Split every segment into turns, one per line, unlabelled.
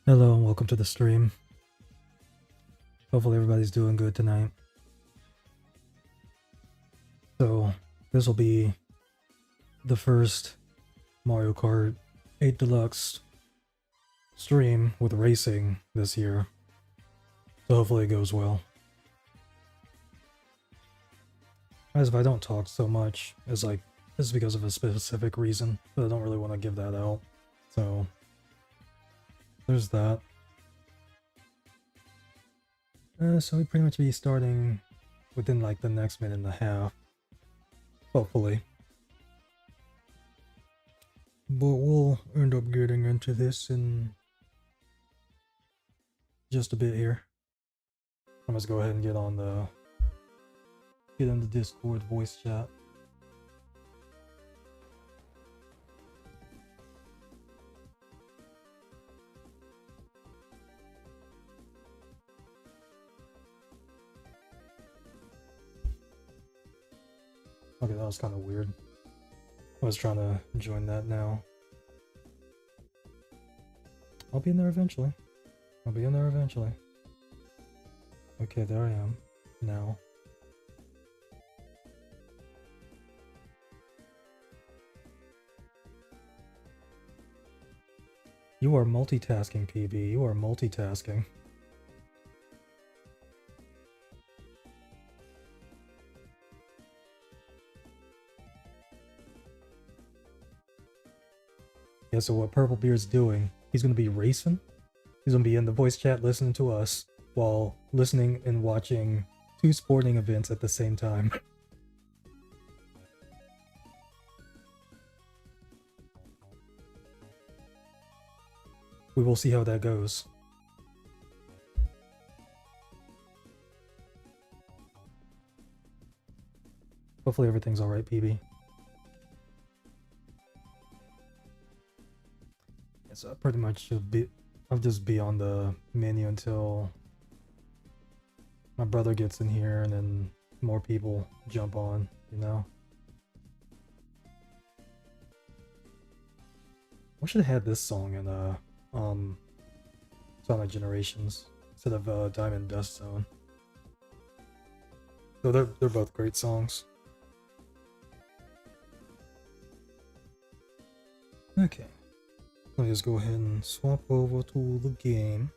Hello and welcome to the stream. Hopefully everybody's doing good tonight. So, this will be the first Mario Kart 8 Deluxe stream with racing this year. So hopefully it goes well. As if I don't talk so much, this is because of a specific reason, but I don't really want to give that out. So, there's that. So we pretty much be starting within like the next minute and a half. Hopefully. But we'll end up getting into this in just a bit here. I'm just go ahead and get in the Discord voice chat. Okay, that was kind of weird. I was trying to join that now. I'll be in there eventually. Okay, there I am. Now. You are multitasking, PB. You are multitasking. Yeah, so what Purplebeard's doing, he's gonna be racing. He's gonna be in the voice chat listening to us while listening and watching two sporting events at the same time. We will see how that goes. Hopefully everything's alright, PB. So I pretty much I'll just be on the menu until my brother gets in here and then more people jump on, you know? We should have had this song in Sonic Generations instead of Diamond Dust Zone. So they're both great songs. Okay. Let me just go ahead and swap over to the game.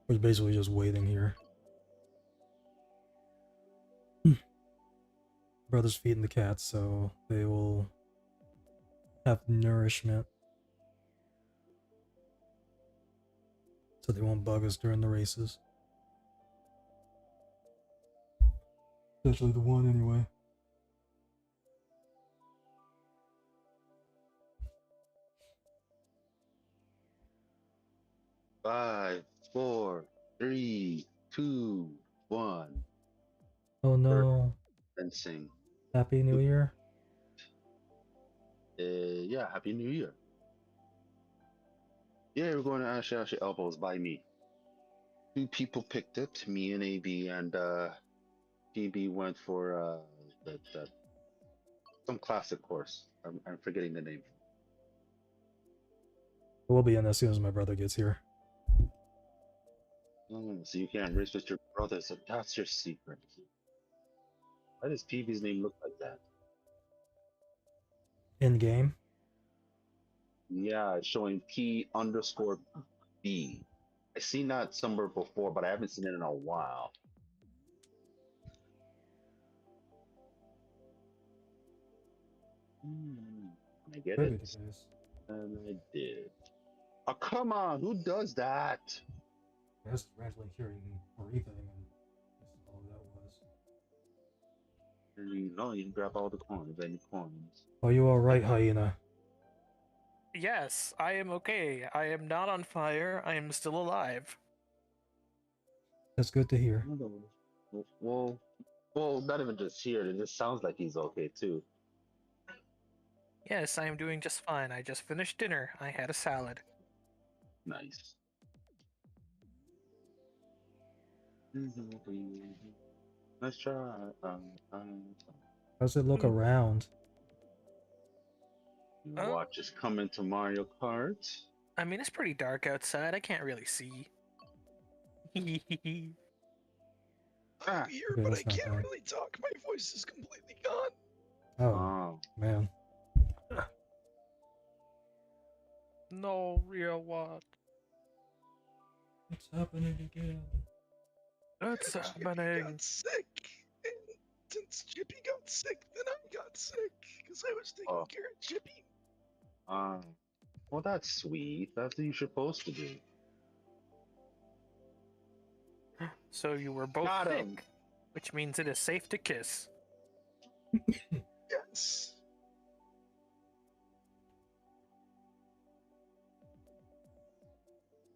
We're basically just waiting here. Brother's feeding the cats, so they will have nourishment. So they won't bug us during the races. Especially the one anyway.
Five, four, three, two, one.
Oh no.
Fencing.
Happy New Year.
Yeah, Happy New Year. Yeah, we're going to Ashy Elbows by me. Two people picked it, me and AB, and PB went for some classic course. I'm forgetting the name.
We'll be in as soon as my brother gets here.
So you can't race with your brother, so that's your secret. Why does PB's name look like that?
In game.
Yeah, it's showing P_B. I seen that somewhere before, but I haven't seen it in a while. I get
Could be
it?
the case.
And I did. Oh, come on, who does that?
I was randomly hearing breathing and that's all that was.
No, you can grab all the coins, any coins.
Are you alright, Hyena?
Yes, I am okay. I am not on fire. I am still alive.
That's good to hear.
Well, not even just here. It just sounds like he's okay too.
Yes, I am doing just fine. I just finished dinner. I had a salad.
Nice. Let's try.
How's it look around?
Huh?
Watch us come into Mario Kart.
I mean, it's pretty dark outside. I can't really see.
Ah,
Here,
Okay,
but I
that's not
can't
bad.
really talk. My voice is completely gone.
Oh,
oh.
man.
No real what?
What's happening again?
That's
Chippy
happening.
got sick. And since Chippy got sick, then I got sick. Because I was taking
Oh.
care of Chippy.
Well, that's sweet. That's what you're supposed to do.
So you were both
Got
sick,
him.
which means it is safe to kiss.
Yes.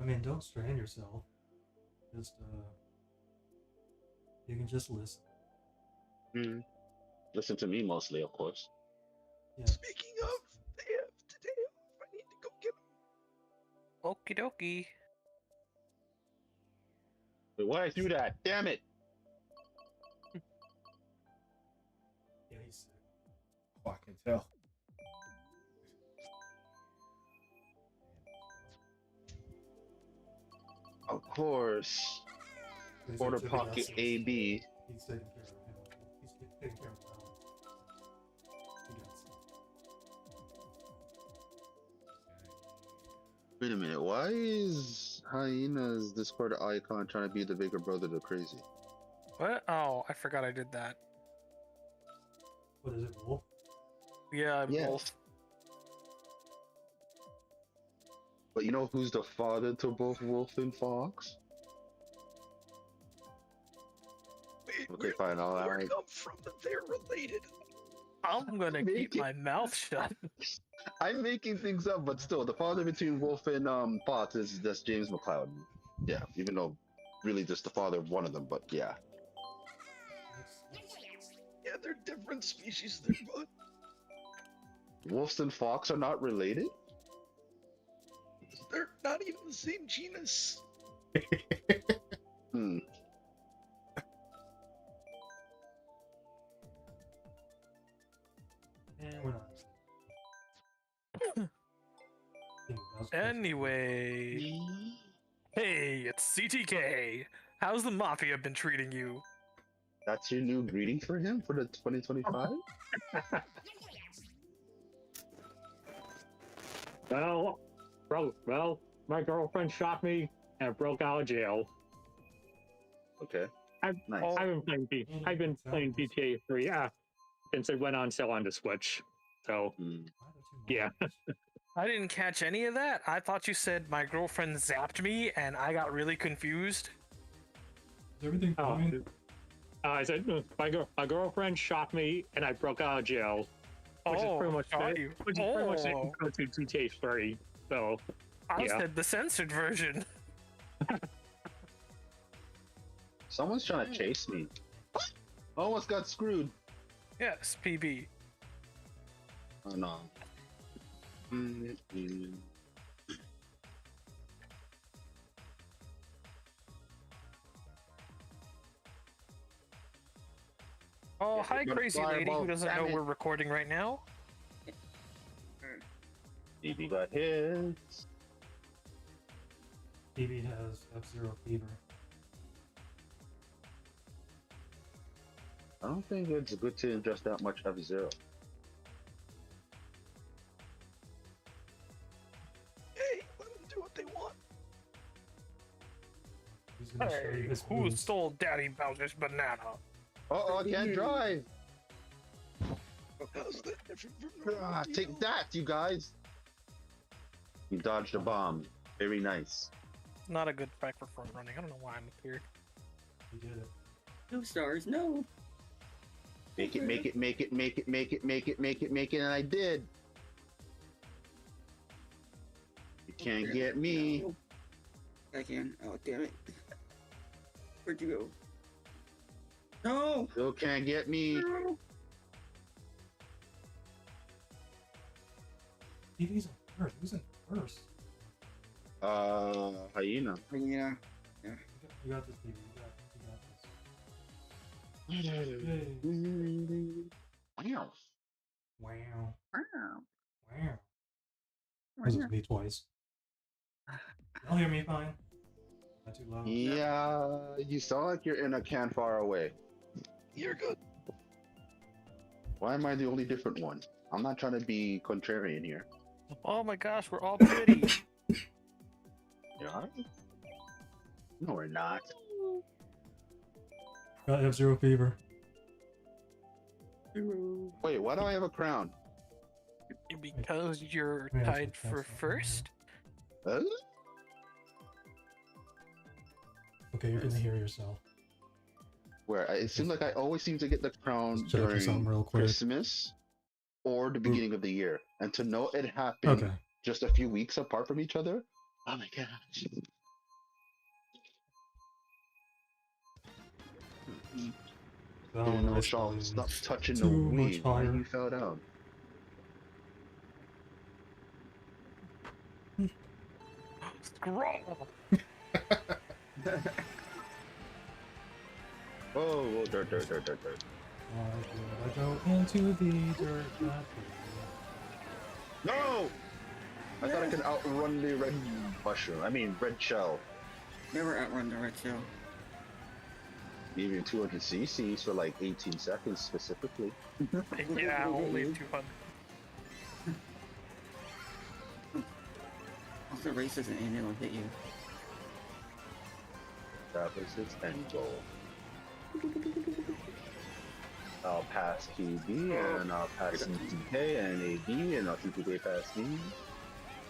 I mean, don't strain yourself. Just, you can just listen.
Hmm. Listen to me mostly, of course.
Yeah.
Speaking of, they have today off. I need to go get them.
Okie dokie.
Wait, why I threw that? Damn it!
Yeah, he's sick.
Oh, I can tell.
Of course.
He's
Quarter
actually got
pocket
sick.
AB.
He's taking care of him. He's taking care of him. He got sick.
Wait a minute. Why is Hyena's Discord icon trying to be the bigger brother to Crazy?
What? Oh, I forgot I did that.
What is it, Wolf?
Yeah, I'm
Yes.
both.
But you know who's the father to both Wolf and Fox?
Wait,
Okay,
where
fine.
did the word
Alright.
come from that they're related?
I'm gonna
Make
keep
it-
my mouth shut.
I'm making things up, but still, the father between Wolf and Fox is just James McLeod. Yeah, even though really just the father of one of them, but yeah.
Yeah, they're different species there, but
Wolves and Fox are not related?
they're not even the same genus.
Hmm.
We're not.
Anyway, hey, it's CTK. How's the Mafia been treating you?
That's your new greeting for him for the 2025?
Well, my girlfriend shot me and broke out of jail.
Okay.
I've,
Nice.
I've been playing GTA 3 since it went on sale on the Switch. So
Hmm.
yeah.
I didn't catch any of that. I thought you said my girlfriend zapped me, and I got really confused.
Is everything
Oh,
fine?
I said my girlfriend shot me and I broke out of jail, which is pretty much
got
it.
you.
Which is pretty much it
Oh.
go to GTA 3. So
I
yeah.
said the censored version.
Someone's trying to chase me. Almost got screwed.
Yes, PB.
Oh no.
Oh,
Yeah,
hi,
but
crazy lady
fireball,
who doesn't
damn
know
it.
we're recording right now.
BB got his.
BB has F-Zero fever.
I don't think it's good to ingest that much F-Zero.
Hey, let them do what they want.
He's gonna show you
Hey,
his
who
moves.
stole Daddy Bowser's banana?
Uh-oh, I can't drive!
How's that different from normal
Ah, take
people?
that, you guys! You dodged a bomb. Very nice.
Not a good track for front running. I don't know why I'm here.
He did it.
2 stars, no.
Make it, make it, make it, make it, make it, make it, make it, make it, and I did! You can't get me.
No. I can. Oh, damn it. Where'd you go? No!
Still can't get me.
No!
BB's in first. Who's in first?
Hyena.
Yeah.
You got this, BB. You got this.
Wow.
Wow.
Wow.
Wow. This is me twice. Y'all hear me fine? Not too loud.
Yeah, you sound like you're in a can far away.
You're good.
Why am I the only different one? I'm not trying to be contrarian here.
Oh my gosh, we're all pretty.
Yeah? No, we're not.
Got F-Zero fever.
Wait, why do I have a crown?
Because you're
Yeah,
tied
that's
for
not-
first.
Huh?
Okay, you're gonna hear yourself.
Where it seems like I always seem to get the crown
Just checking something
during
real quick.
Christmas or the beginning of the year, and to know it happened
Okay.
just a few weeks apart from each other. Oh my gosh!
So
You know,
nice
Shaw,
balloon.
stop touching the
Too much
weed. Why
fire.
you fell down?
Scroll.
Oh, dirt.
Why would I go into the dirt?
No! I thought I could outrun the red mushroom. I mean, red shell.
Never outrun the red shell.
Even 200 cc's for like 18 seconds specifically.
Yeah, only 200.
Also, race isn't in, it'll hit you.
That was its end goal. I'll pass QB and I'll pass TK and AD and I'll TK pass me.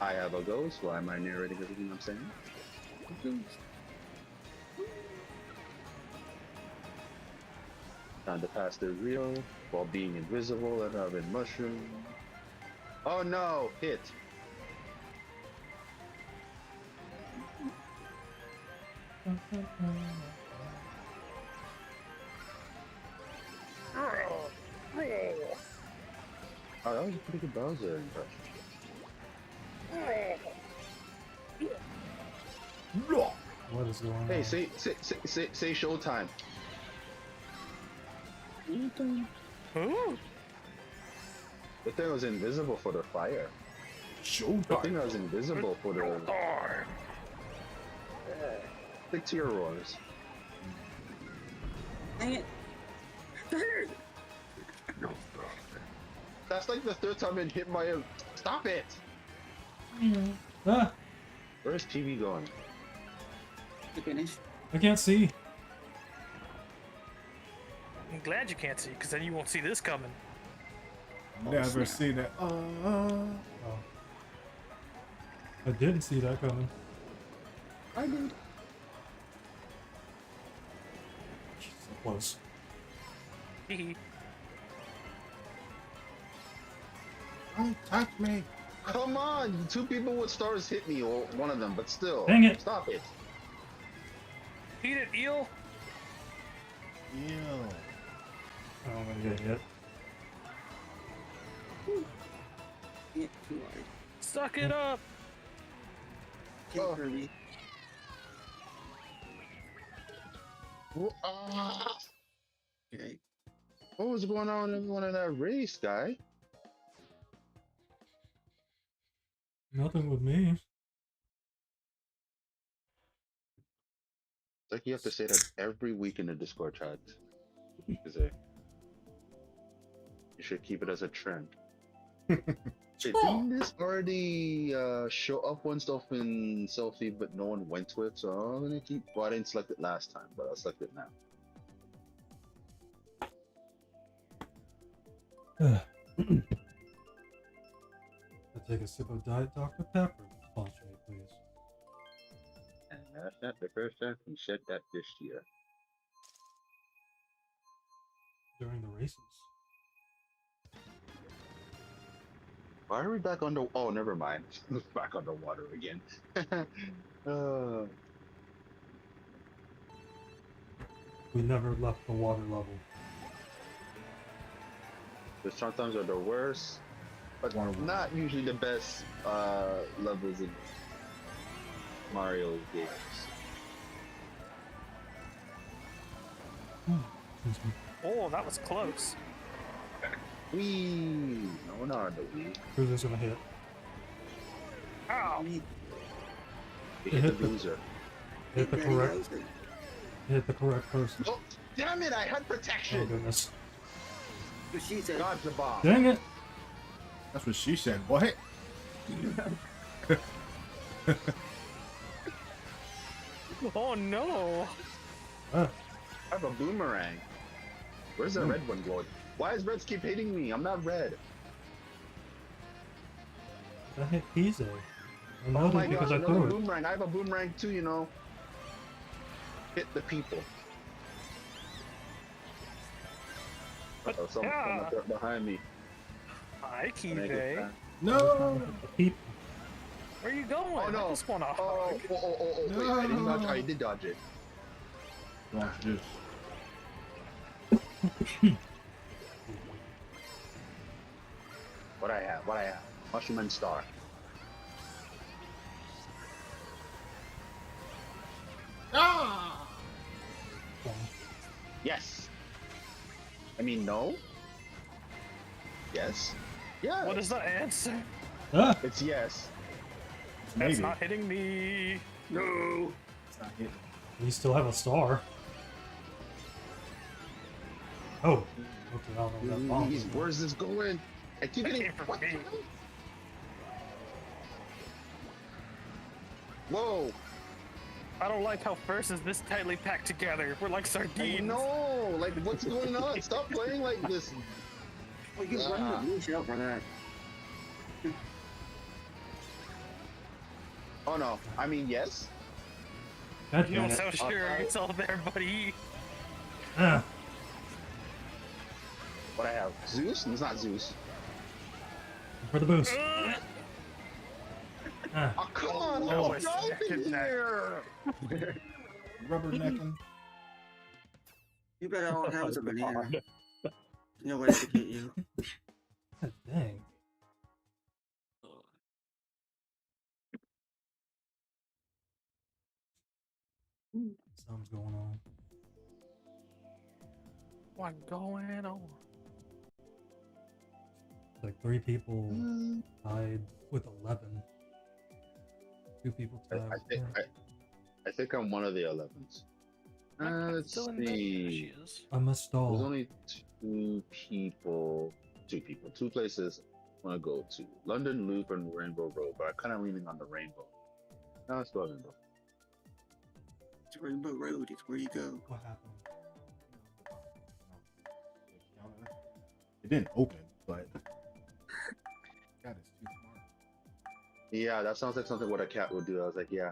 I have a ghost. Why am I narrating everything I'm saying? Time to pass the real while being invisible and having mushroom. Oh no! Hit! Oh, that was a pretty good Bowser impression.
What is going on?
Hey, say showtime.
Ooh.
The thing was invisible for the fire. The thing
Showtime.
was invisible for the
Darn.
stick to your roars.
Dang it! Third!
That's like the third time it hit my. Stop it!
Ah,
Where's TV going?
To finish.
I can't see.
I'm glad you can't see, because then you won't see this coming.
Never seen it.
Oh. I didn't see that coming.
I did.
So close.
Hee
Don't touch me.
Come on! Two people with stars hit me, or one of them, but still.
Dang it.
Stop it!
Eat it, eel.
Ew.
I don't want to get hit.
Yeah, too hard.
Suck it up.
Kill
Oh.
Kirby. Okay.
What was going on with everyone in that race, guy?
Nothing with me.
It's like you have to say that every week in the Discord chat. Is it? You should keep it as a trend. Didn't this already show up one stuff in Selfie, but no one went to it? So I'm gonna keep. Well, I didn't select it last time, but I'll select it now.
I'll take a sip of Diet Dr. Pepper. Sponsor me, please.
And that's not the first time we said that this year.
During the races.
Why are we back under? Oh, never mind. Back underwater again.
We never left the water level.
The sometimes are the worst, but not usually the best levels in Mario games.
Excuse me.
Oh, that was close.
Wee! No, not the Wii.
Who's this gonna hit?
Ow.
You hit the loser.
Hit the correct. Hit the correct person.
Oh, damn it! I had
Oh
protection.
goodness.
What she said.
Dodge the bomb.
Dang it!
That's what she said. What?
Oh no!
Ah,
I have a boomerang. Where's the red one going? Why is Reds keep hitting me? I'm not red.
that hit Pizzo. I know
Oh
that
my
because
gosh,
I
another
threw it.
boomerang. I have a boomerang too, you know. Hit the people. Uh-oh, someone behind me.
Hi,
Can I get
Kive.
that?
No.
The people.
Where are you going?
Oh no!
I just want to
Oh,
hug.
wait, I didn't dodge. I did dodge it.
Watch this.
What I have? What I have? Mushroom and star.
Ah!
Yes. I mean, no. Yes. Yeah.
What is the answer?
Ah!
It's yes.
That's
Maybe.
not hitting me.
No.
It's not hitting.
We still have a star. Oh. Okay, I don't know where that bomb is.
Where's this going? I keep
It
getting.
came from
What?
me.
Whoa!
I don't like how first is this tightly packed together. We're like sardines.
No! Like, what's going on? Stop playing like this.
Oh, you run the blue shell for that.
Oh no! I mean, yes.
God
You
damn
don't
it.
sound sure it's all there, buddy.
Ah.
What I have? Zeus? It's not Zeus.
For the boost.
Ugh.
Ah.
Oh come on!
Oh,
Let's
I
drive in
second that.
here.
Rubbernecking.
You better all have a banana. No way to get you.
God dang. Something's going on.
What's going on?
Like 3 people tied with 11. 2 people tied
I
with
think
10.
I think I'm one of the 11s.
I'm
Let's
still in bed. There
see.
she is.
I must
There's
stall.
only 2 places I want to go to. London Loop and Rainbow Road, but I'm kind of leaning on the Rainbow. No, let's go Rainbow.
It's Rainbow Road. It's where you go.
What happened?
It didn't open, but God, it's too smart.
Yeah, that sounds like something what a cat would do. I was like, yeah.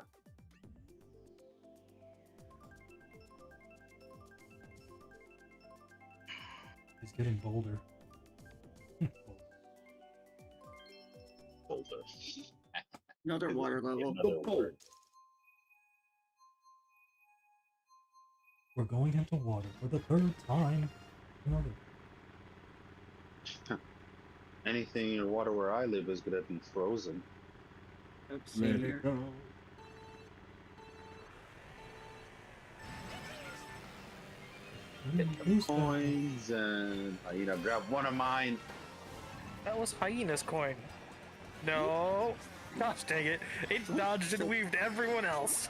He's getting bolder.
Boulder.
Another water level.
Another word.
We're going into water for the 3rd time.
Anything in water where I live is gonna be frozen.
Let's
Let
see
it
here.
go.
Coins and grab one of mine.
That was Hyena's coin. No. Gosh dang it. It dodged and weaved everyone else.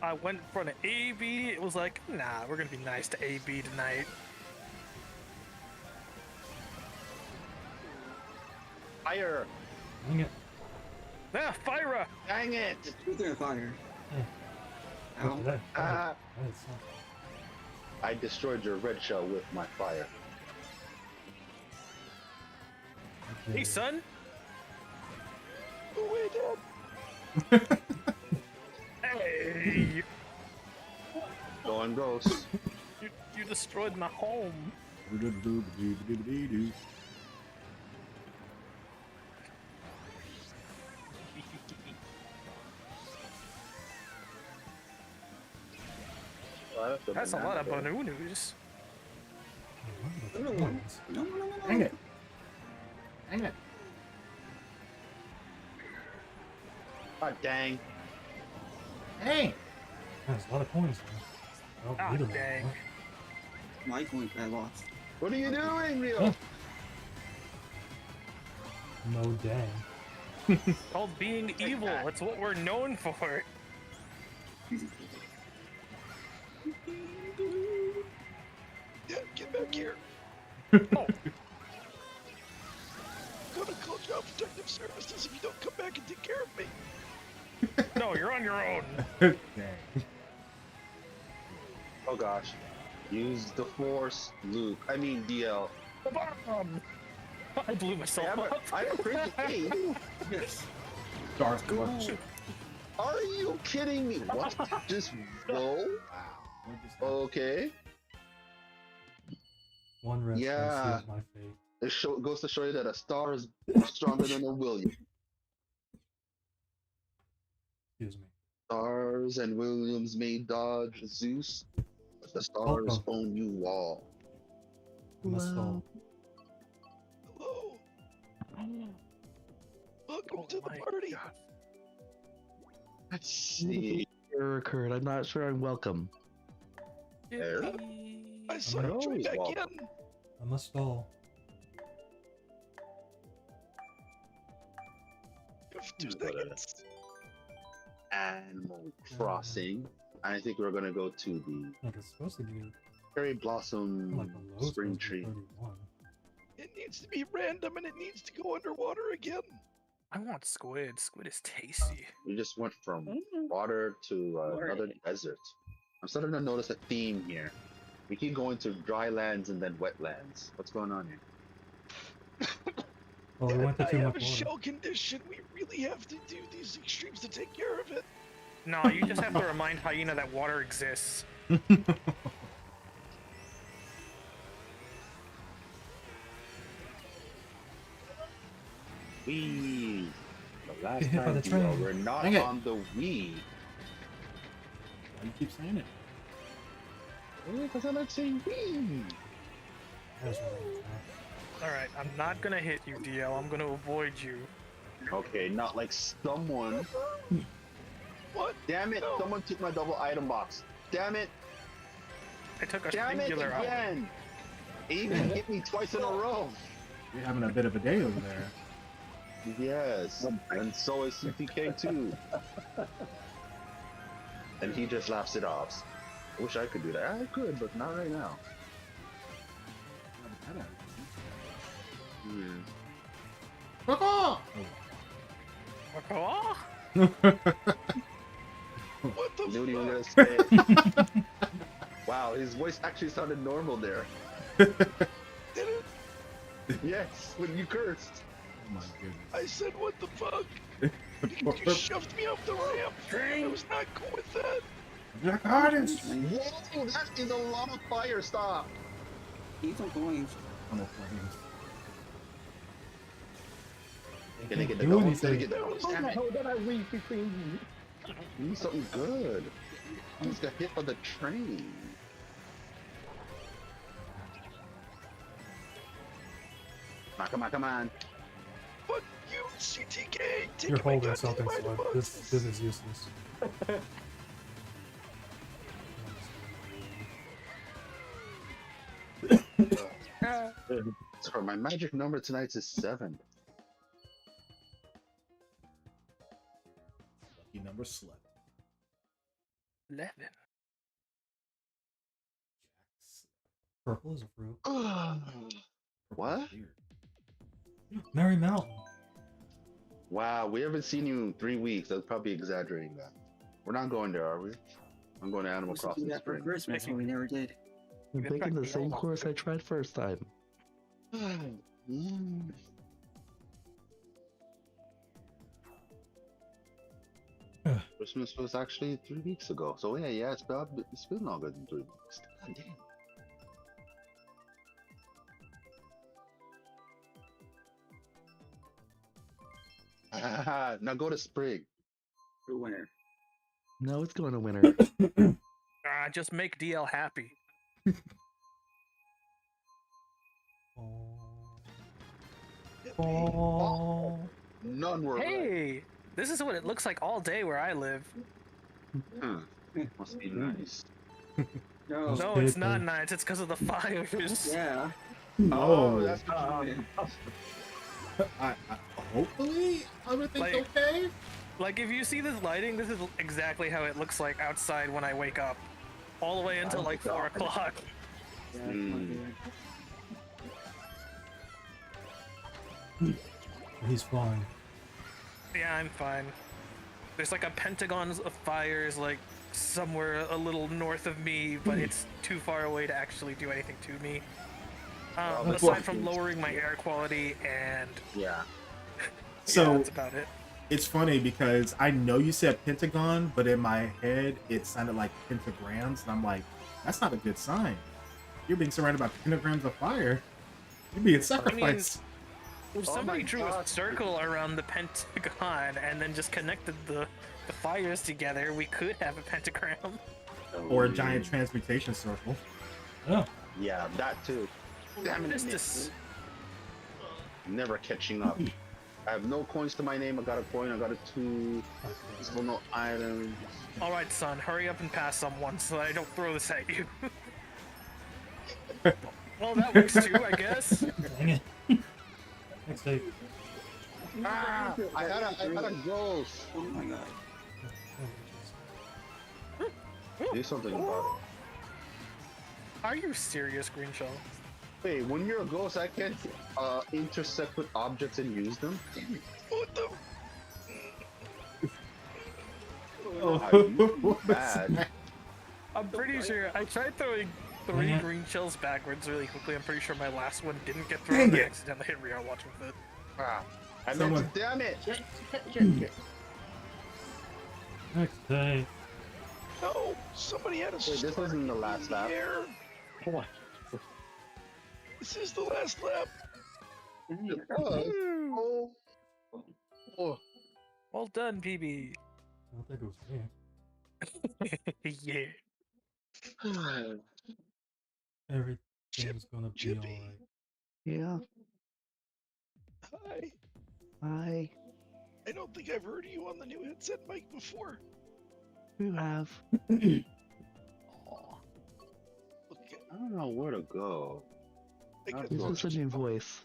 I went for an AB. It was like, nah, we're gonna be nice to AB tonight.
Fire!
Dang it.
Ah, Fyra!
Dang it!
Speaking of fire.
Yeah.
Ow.
That
Ah.
is something.
I destroyed your red shell with my fire.
Hey, son. Hey!
Going ghost.
You destroyed my home. That's a lot of bananas.
What are the coins?
No.
Dang it. Dang it.
God dang.
Hey.
There's a lot of coins there.
Ah,
Need 'em all,
dang.
huh?
My coin I lost.
What are you doing, Rio?
Huh? No dang.
Called being evil. It's what we're known for.
Yeah, get back here.
Oh,
I'm gonna call Child Protective Services if you don't come back and take care of me.
no, you're on your own.
Dang.
Oh gosh. Use the force, Luke. I mean DL.
The bomb. I blew myself up.
I'm a crazy. Hey,
Yes.
Darth Clutch.
are you kidding me? What? Just roll?
Wow. What just happened?
Okay.
One rest
Yeah.
sealed my fate.
It goes to show you that a star is stronger than a William.
Excuse me.
Stars and Williams may dodge Zeus, but the stars own you all.
I must fall.
Hello. Welcome
Oh
to the
my
party.
God.
Let's see.
Error occurred. I'm not sure I'm welcome.
There.
I saw you join back
welcome.
in.
I must stall.
You have 2
What a-
seconds.
Animal Crossing. I think we're gonna go to the
Like it's supposed to be
cherry blossom
like the low
spring
supposed to be
tree.
31.
It needs to be random and it needs to go underwater again.
I want squid. Squid is tasty.
We just went from water to another desert. I'm starting to notice a theme here. We keep going to dry lands and then wetlands. What's going on here?
Oh, we went to
I
too
have
much
a
water.
shell condition. We really have to do these extremes to take care of it.
No, you just have to remind Hyena that water exists.
Wee. The last
Get hit by
time
the train.
we're not
Dang it.
on the Wii.
Why do you keep saying it?
Because I like saying Wii.
That's right.
Alright, I'm not gonna hit you, DL. I'm gonna avoid you.
Okay, not like someone.
What?
Damn it!
No.
Someone took my double item box. Damn it!
I took a
Damn it
singular out.
again! It even hit me twice in a row.
You're having a bit of a day over there.
Yes, and so is CTK too. And he just laughs it off. I wish I could do that. I could, but not right now. Hmm.
Fuck off!
Oh,
What the
Knew what he was
fuck?
gonna say. Wow, his voice actually sounded normal there.
Did it?
Yes, when you cursed.
Oh my goodness.
I said, what the fuck? You shoved me off the ramp. I was not cool with that.
Black artist!
Whoa, that is a lot of fire. Stop.
He's on points.
I'm a flames.
Can I get the
Do
double? Can I
anything.
get the double? Damn it. Need something good. I just got hit by the train. Come on, come on.
Fuck you, CTK. Take
You're
my
holding
goddamn
something,
item
so
box.
this is useless.
So my magic number tonight is 7.
Lucky number slept.
11.
Purple is a fruit.
What?
Merry Mountain.
Wow, we haven't seen you in 3 weeks. That's probably exaggerating that. We're not going there, are we? I'm going to Animal
Supposed to do
Crossing
that for
Spring.
Christmas and we never did.
I'm
Get back
taking the
to
same
yellow.
course I tried first time.
Mm. Christmas was actually 3 weeks ago. So yeah, it's been longer than 3 weeks. God damn. Now go to Spring.
For winner.
No, it's going to winter.
Just make DL happy.
Oh.
None were right.
Hey, this is what it looks like all day where I live.
Huh. Must be nice.
No.
No, it's not nice. It's because of the fires.
Yeah.
Oh,
No.
that's
Hopefully everything's
Like-
okay.
Like, if you see this lighting, this is exactly how it looks like outside when I wake up. All the way until like 4 o'clock.
Yeah, it's not
Mm.
good.
He's fine.
Yeah, I'm fine. There's like a pentagon of fires like somewhere a little north of me, but it's too far away to actually do anything to me. Aside from lowering my air quality and
Yeah.
So
yeah, that's about it.
it's funny because I know you said pentagon, but in my head it sounded like pentagrams, and I'm like, that's not a good sign. You're being surrounded by pentagrams of fire. You're being sacrificed.
If
Oh
somebody
my
drew a
God.
circle around the pentagon and then just connected the fires together, we could have a pentagram.
Or a giant transmutation circle.
Oh,
Yeah, that too. Damn it,
Just
Nick.
this-
Never catching up. I have no coins to my name. I got a coin. I got a 2. Still no items.
All right, son, hurry up and pass someone so that I don't throw this at you. Well, that works too, I guess.
dang it. Next day.
Ah, I had a ghost.
Oh my god.
Do something about it.
Are you serious, Green Shell?
Wait, when you're a ghost, I can't intersect with objects and use them.
What the?
Are you bad?
I'm pretty sure I tried throwing 3
Dang it.
green shells backwards really quickly. I'm pretty sure my last one didn't get
Dang
thrown. I
it.
accidentally hit rear watch with it.
Ah, I meant
Someone-
to, damn it!
Next day.
No! Somebody had a
Wait, this isn't the last lap.
Here.
What?
This is the last lap.
Oh, oh.
Well done, PB.
I don't think it was me.
Yeah.
Everything's gonna be
Chippy.
alright.
Yeah.
Hi.
Hi.
I don't think I've heard you on the new headset mic before.
You have.
Okay.
I don't know where to go.
I guess
This is a new voice.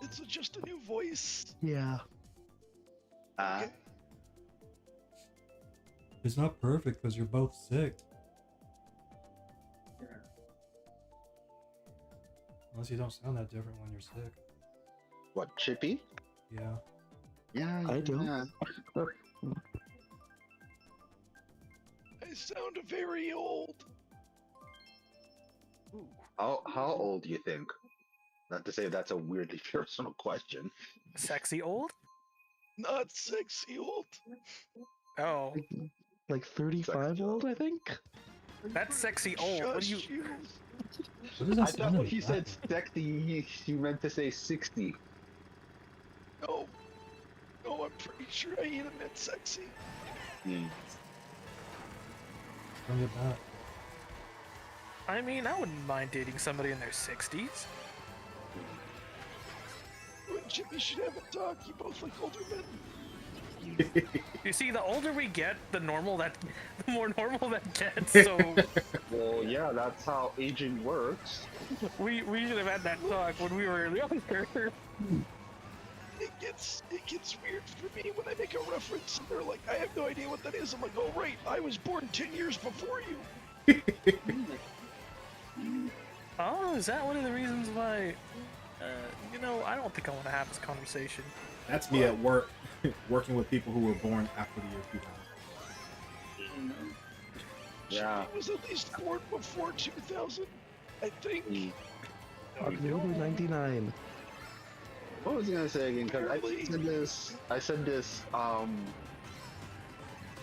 it's just a new voice.
Yeah.
Ah,
It's not perfect because you're both sick. Unless you don't sound that different when you're sick.
what, Chippy?
Yeah.
Yeah,
I do.
yeah.
I sound very old.
How old do you think? Not to say that's a weirdly personal question.
Sexy old?
Not sexy old.
Oh,
Like 35 old, I think?
that's sexy old. What do you?
Shush you.
What does
I
that
thought
sound
when you said
like?
sexy, you meant to say 60.
No. No, I'm pretty sure I ain't meant sexy.
Hmm.
Bring it back.
I mean, I wouldn't mind dating somebody in their 60s.
You and Jimmy should have a talk. You both like older men.
You see, the older we get, the more normal that gets. So
Well, yeah, that's how aging works.
we should have had that talk when we were younger.
It gets weird for me when I make a reference and they're like, I have no idea what that is. I'm like, oh right, I was born 10 years before you.
Oh, is that one of the reasons why? You know, I don't think I want to have this conversation.
That's me at work, working with people who were born after the year 2000.
Yeah.
Jimmy was at least born before 2000, I think.
Hmm.
October 99.
What was I gonna say again? Because I said this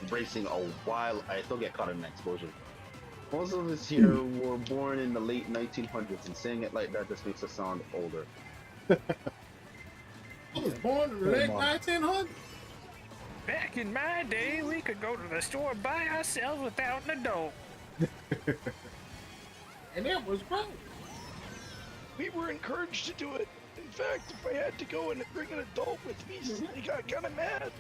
racing a while. I still get caught in an explosion. Most of us here were born in the late 1900s, and saying it like that just makes us sound older.
I was born in the late 1900s.
Back in my day, we could go to the store by ourselves without an adult.
And it was great.
We were encouraged to do it. In fact, if I had to go and bring an adult with me, they got kind of mad.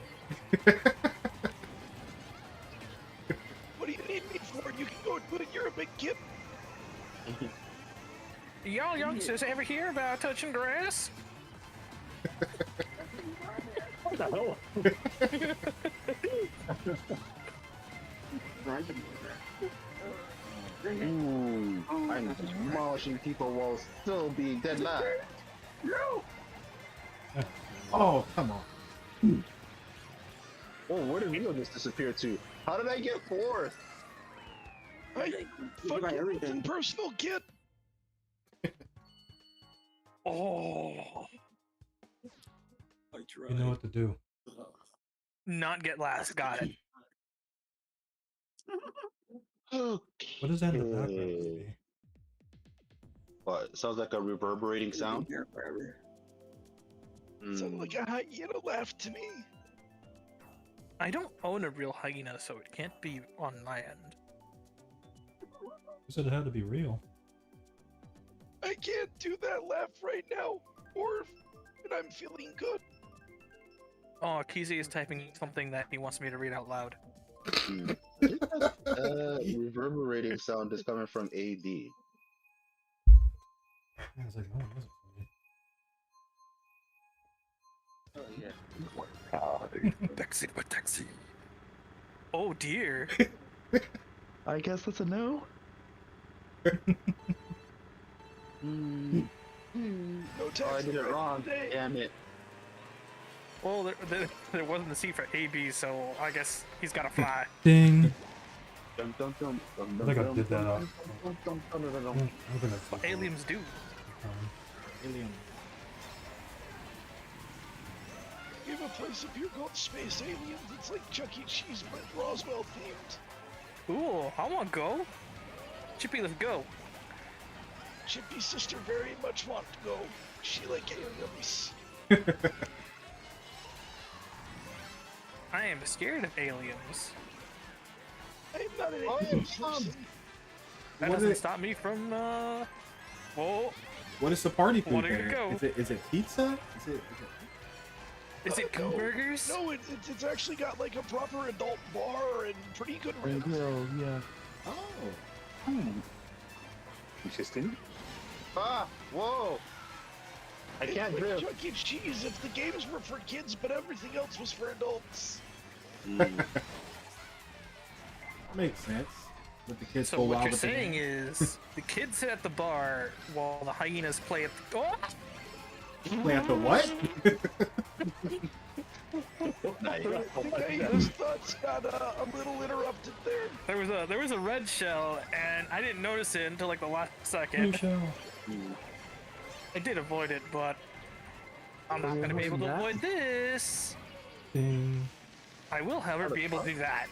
What do you need me for? You can go do it. You're a big kid.
Y'all youngsters ever hear about touching grass?
What the hell?
Ooh, I'm demolishing people while still being dead last.
Oh, come on.
Oh, where did Rio just disappear to? How did I get fourth?
I fucking nothing personal, kid.
Oh,
You know what to do.
not get last. Got it.
What is that in the background, maybe?
What? It sounds like a reverberating sound.
Here forever.
Sounded
Hmm.
like a hyena laughed to me.
I don't own a real hyena, so it can't be on my end.
You said it had to be real.
I can't do that laugh right now, or when I'm feeling good.
Oh, Kizi is typing something that he wants me to read out loud.
Hmm. Reverberating sound is coming from AD.
I was like, oh, it wasn't for me.
Taxi, but taxi. Oh dear.
I guess that's a no.
Hmm.
No
Oh, I
taxi
did it
ride
wrong.
today.
Damn it.
Well, there wasn't a C for AB, so I guess he's gotta fly.
Ding!
Dum, dum, dum, dum,
I think I
dum,
did that
dum,
up.
dum, dum, dum, dum, dum,
I'm
dum.
gonna
What aliens do.
Alien.
We have a place up here called Space Aliens. It's like Chuck E. Cheese, but Roswell themed.
Ooh, I wanna go. Chippy, let's go.
Chippy's sister very much want to go. She like aliens.
I am scared of aliens.
I'm not an
Oh,
alien
come.
person.
That
What
doesn't
is-
stop me from Oh,
What is the party food
Wanna
there?
go.
Is it pizza?
is it
No.
Goo Burgers?
No, it's actually got like a proper adult bar and pretty good
And
ribs.
grill, yeah.
Oh.
Interesting. Ah! Whoa! I
It's
can't
like
drift.
Chuck E. Cheese if the games were for kids, but everything else was for adults.
Hmm.
Makes sense. Let the kids
So
go
what
wild
you're
with the
saying
game.
is the kids sit at the bar while the hyenas play at the
Play at the what?
Nice.
I think his thoughts got a little interrupted there.
There was a red shell and I didn't notice it until like the last
Blue
second.
shell.
Hmm.
I did avoid it, but I'm not gonna be able to
That?
avoid this.
Ding.
I will, however, be able to do that.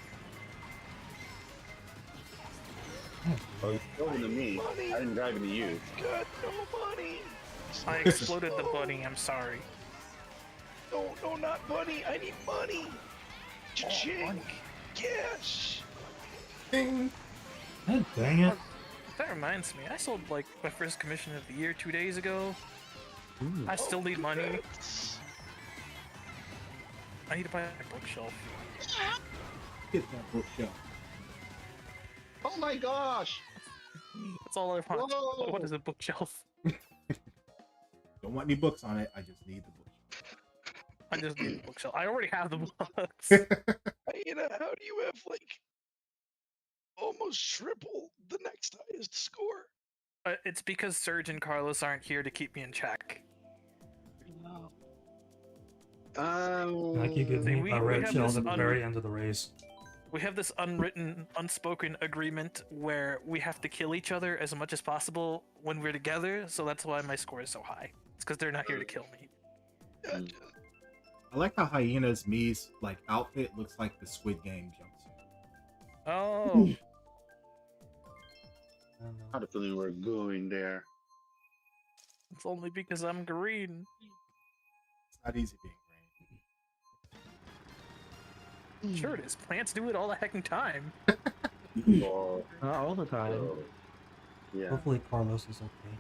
Oh, he's going to me. I didn't drive into you.
Got no money.
I exploded the bunny. I'm sorry.
No, not money. I need money. Cha-ching. Cash.
Ding.
God dang it.
That reminds me, I sold like my first commission of the year 2 days ago.
Ooh.
I still need money.
Congrats.
I need to buy a bookshelf.
Get that bookshelf.
Oh my gosh!
That's all I want.
Whoa.
What is a bookshelf?
Don't want any books on it. I just need the bookshelf.
I just need a bookshelf. I already have the books.
You know, how do you have like almost triple the next highest score?
It's because Serge and Carlos aren't here to keep me in check.
Like you give
See,
me
we-
my
we
red
have
shells
this
at the very end of the race.
We have this unwritten, unspoken agreement where we have to kill each other as much as possible when we're together, so that's why my score is so high. It's because they're not here to kill me.
Gotcha.
I like how Hyena's Mii's like outfit looks like the Squid Game jumpsuit.
Oh,
I don't
I
know.
had a feeling we were going there.
it's only because I'm green.
It's not easy being green.
Sure it is. Plants do it all the heckin' time.
Oh,
Not all the time.
oh. Yeah.
Hopefully Carlos is okay.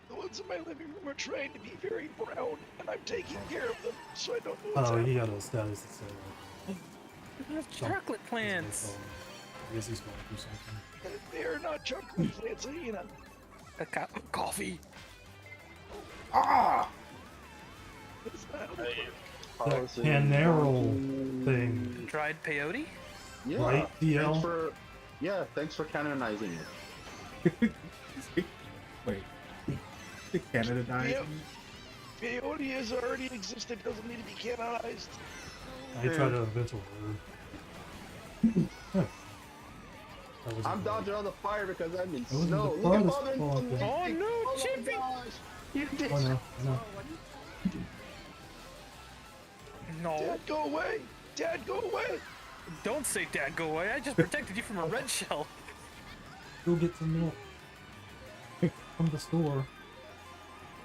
The ones in my living room are trying to be very brown, and I'm taking care of them, so I don't know what's
Oh,
happening.
he got a status that said
Chocolate plants.
I guess he's going through something.
They are not chocolate plants, you know.
Coffee.
Ah!
That's not how they work.
That
Policy.
Canero thing,
Dried peyote?
Yeah.
right, DL?
Thanks for canonizing it.
Wait. Canada dies.
Peyote has already existed, doesn't need to be canonized.
I tried to invent a word. Huh. That was
I'm
a-
dodging all the fire because I'm in
wasn't
snow.
the
Look at
farthest
Father
part,
and
then.
Oh no,
Oh my
Chippy!
gosh.
You did.
Oh no, no.
No,
Dad, go away! Dad, go away!
don't say Dad, go away. I just protected you from a red shell.
Go get some milk from the store.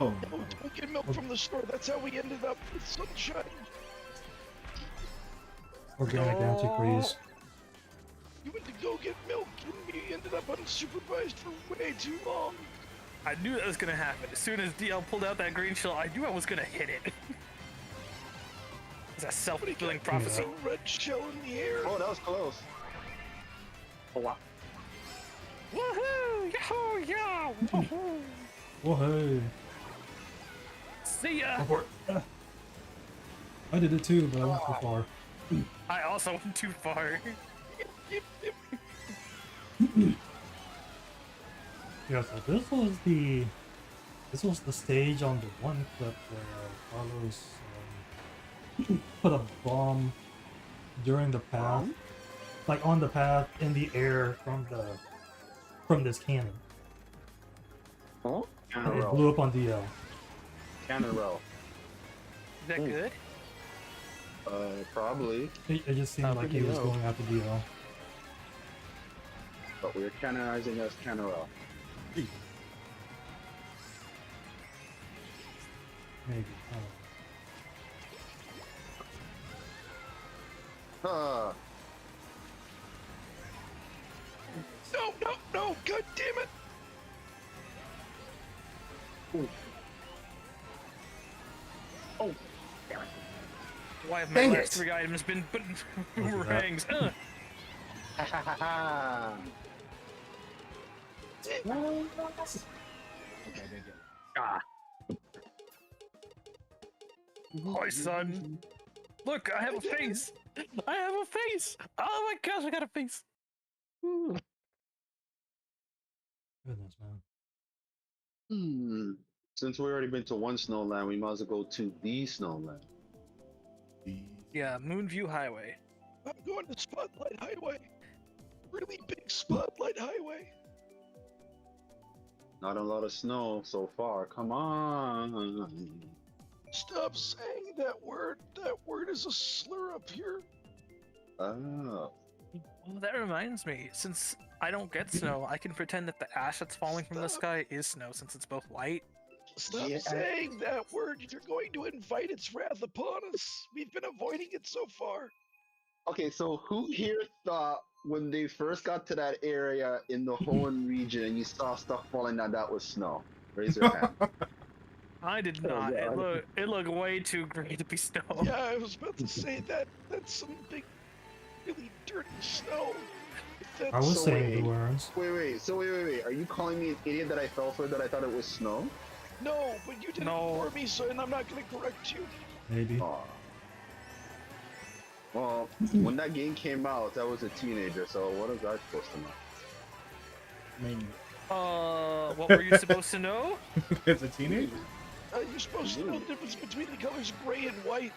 Oh,
No, don't get milk from the store. That's how we ended up with Sunshine.
Organic
No.
antifreeze.
You went to go get milk, and we ended up unsupervised for way too long.
I knew that was gonna happen. As soon as DL pulled out that green shell, I knew I was gonna hit it. It's a self-fulfilling prophecy.
A red shell in the air.
Oh, that was close.
Oh wow. Woohoo! Yahoo! Yeah! Woohoo!
Oh hey.
See ya!
Go for it. I did it too, but I went too far.
I also went too far.
Yeah, so this was the stage on the one clip where Carlos put a bomb during the path, like on the path in the air from this cannon.
Huh?
And
Cannon
it
roll.
blew up on DL.
Cannon roll.
Is that good?
Probably.
It just seemed like he was
DL.
going after DL.
But we're canonizing as cannon roll.
Maybe. I don't know.
No, no, no! God damn it!
Oh,
Why have my
Dang
last
it.
3 items been
that?
boomerangs?
ha ha ha ha.
okay, they get
Hi, son. Look, I have a face. I have a face. Oh my gosh, I got a face.
Goodness, man.
Since we already been to one snowland, we might as well go to the snowland.
Yeah, Moonview Highway.
I'm going to Spotlight Highway. Really big Spotlight Highway.
Not a lot of snow so far. Come on.
Stop saying that word. That word is a slur up here.
Oh.
Well, that reminds me. Since I don't get snow, I can pretend that the ash that's falling from the sky is snow, since it's both white.
Stop
Yeah.
saying that word. You're going to invite its wrath upon us. We've been avoiding it so far.
Okay, so who here thought when they first got to that area in the Hoenn region and you saw stuff falling down that was snow? Raise your hand.
I did
Oh,
not.
God.
It looked way too gray to be snow.
Yeah, I was about to say that. That's some big, really dirty snow. If
I was
that's-
So
saying
wait.
blue errands.
Wait. Are you calling me an idiot that I fell for that I thought it was snow?
No, but you did
No.
it for me, so and I'm not going to correct you.
Maybe.
Aw. Well, when that game came out, I was a teenager, so what was I supposed to know?
I mean,
What were you supposed to know?
as a teenager.
You're supposed to know the difference between the colors gray and white.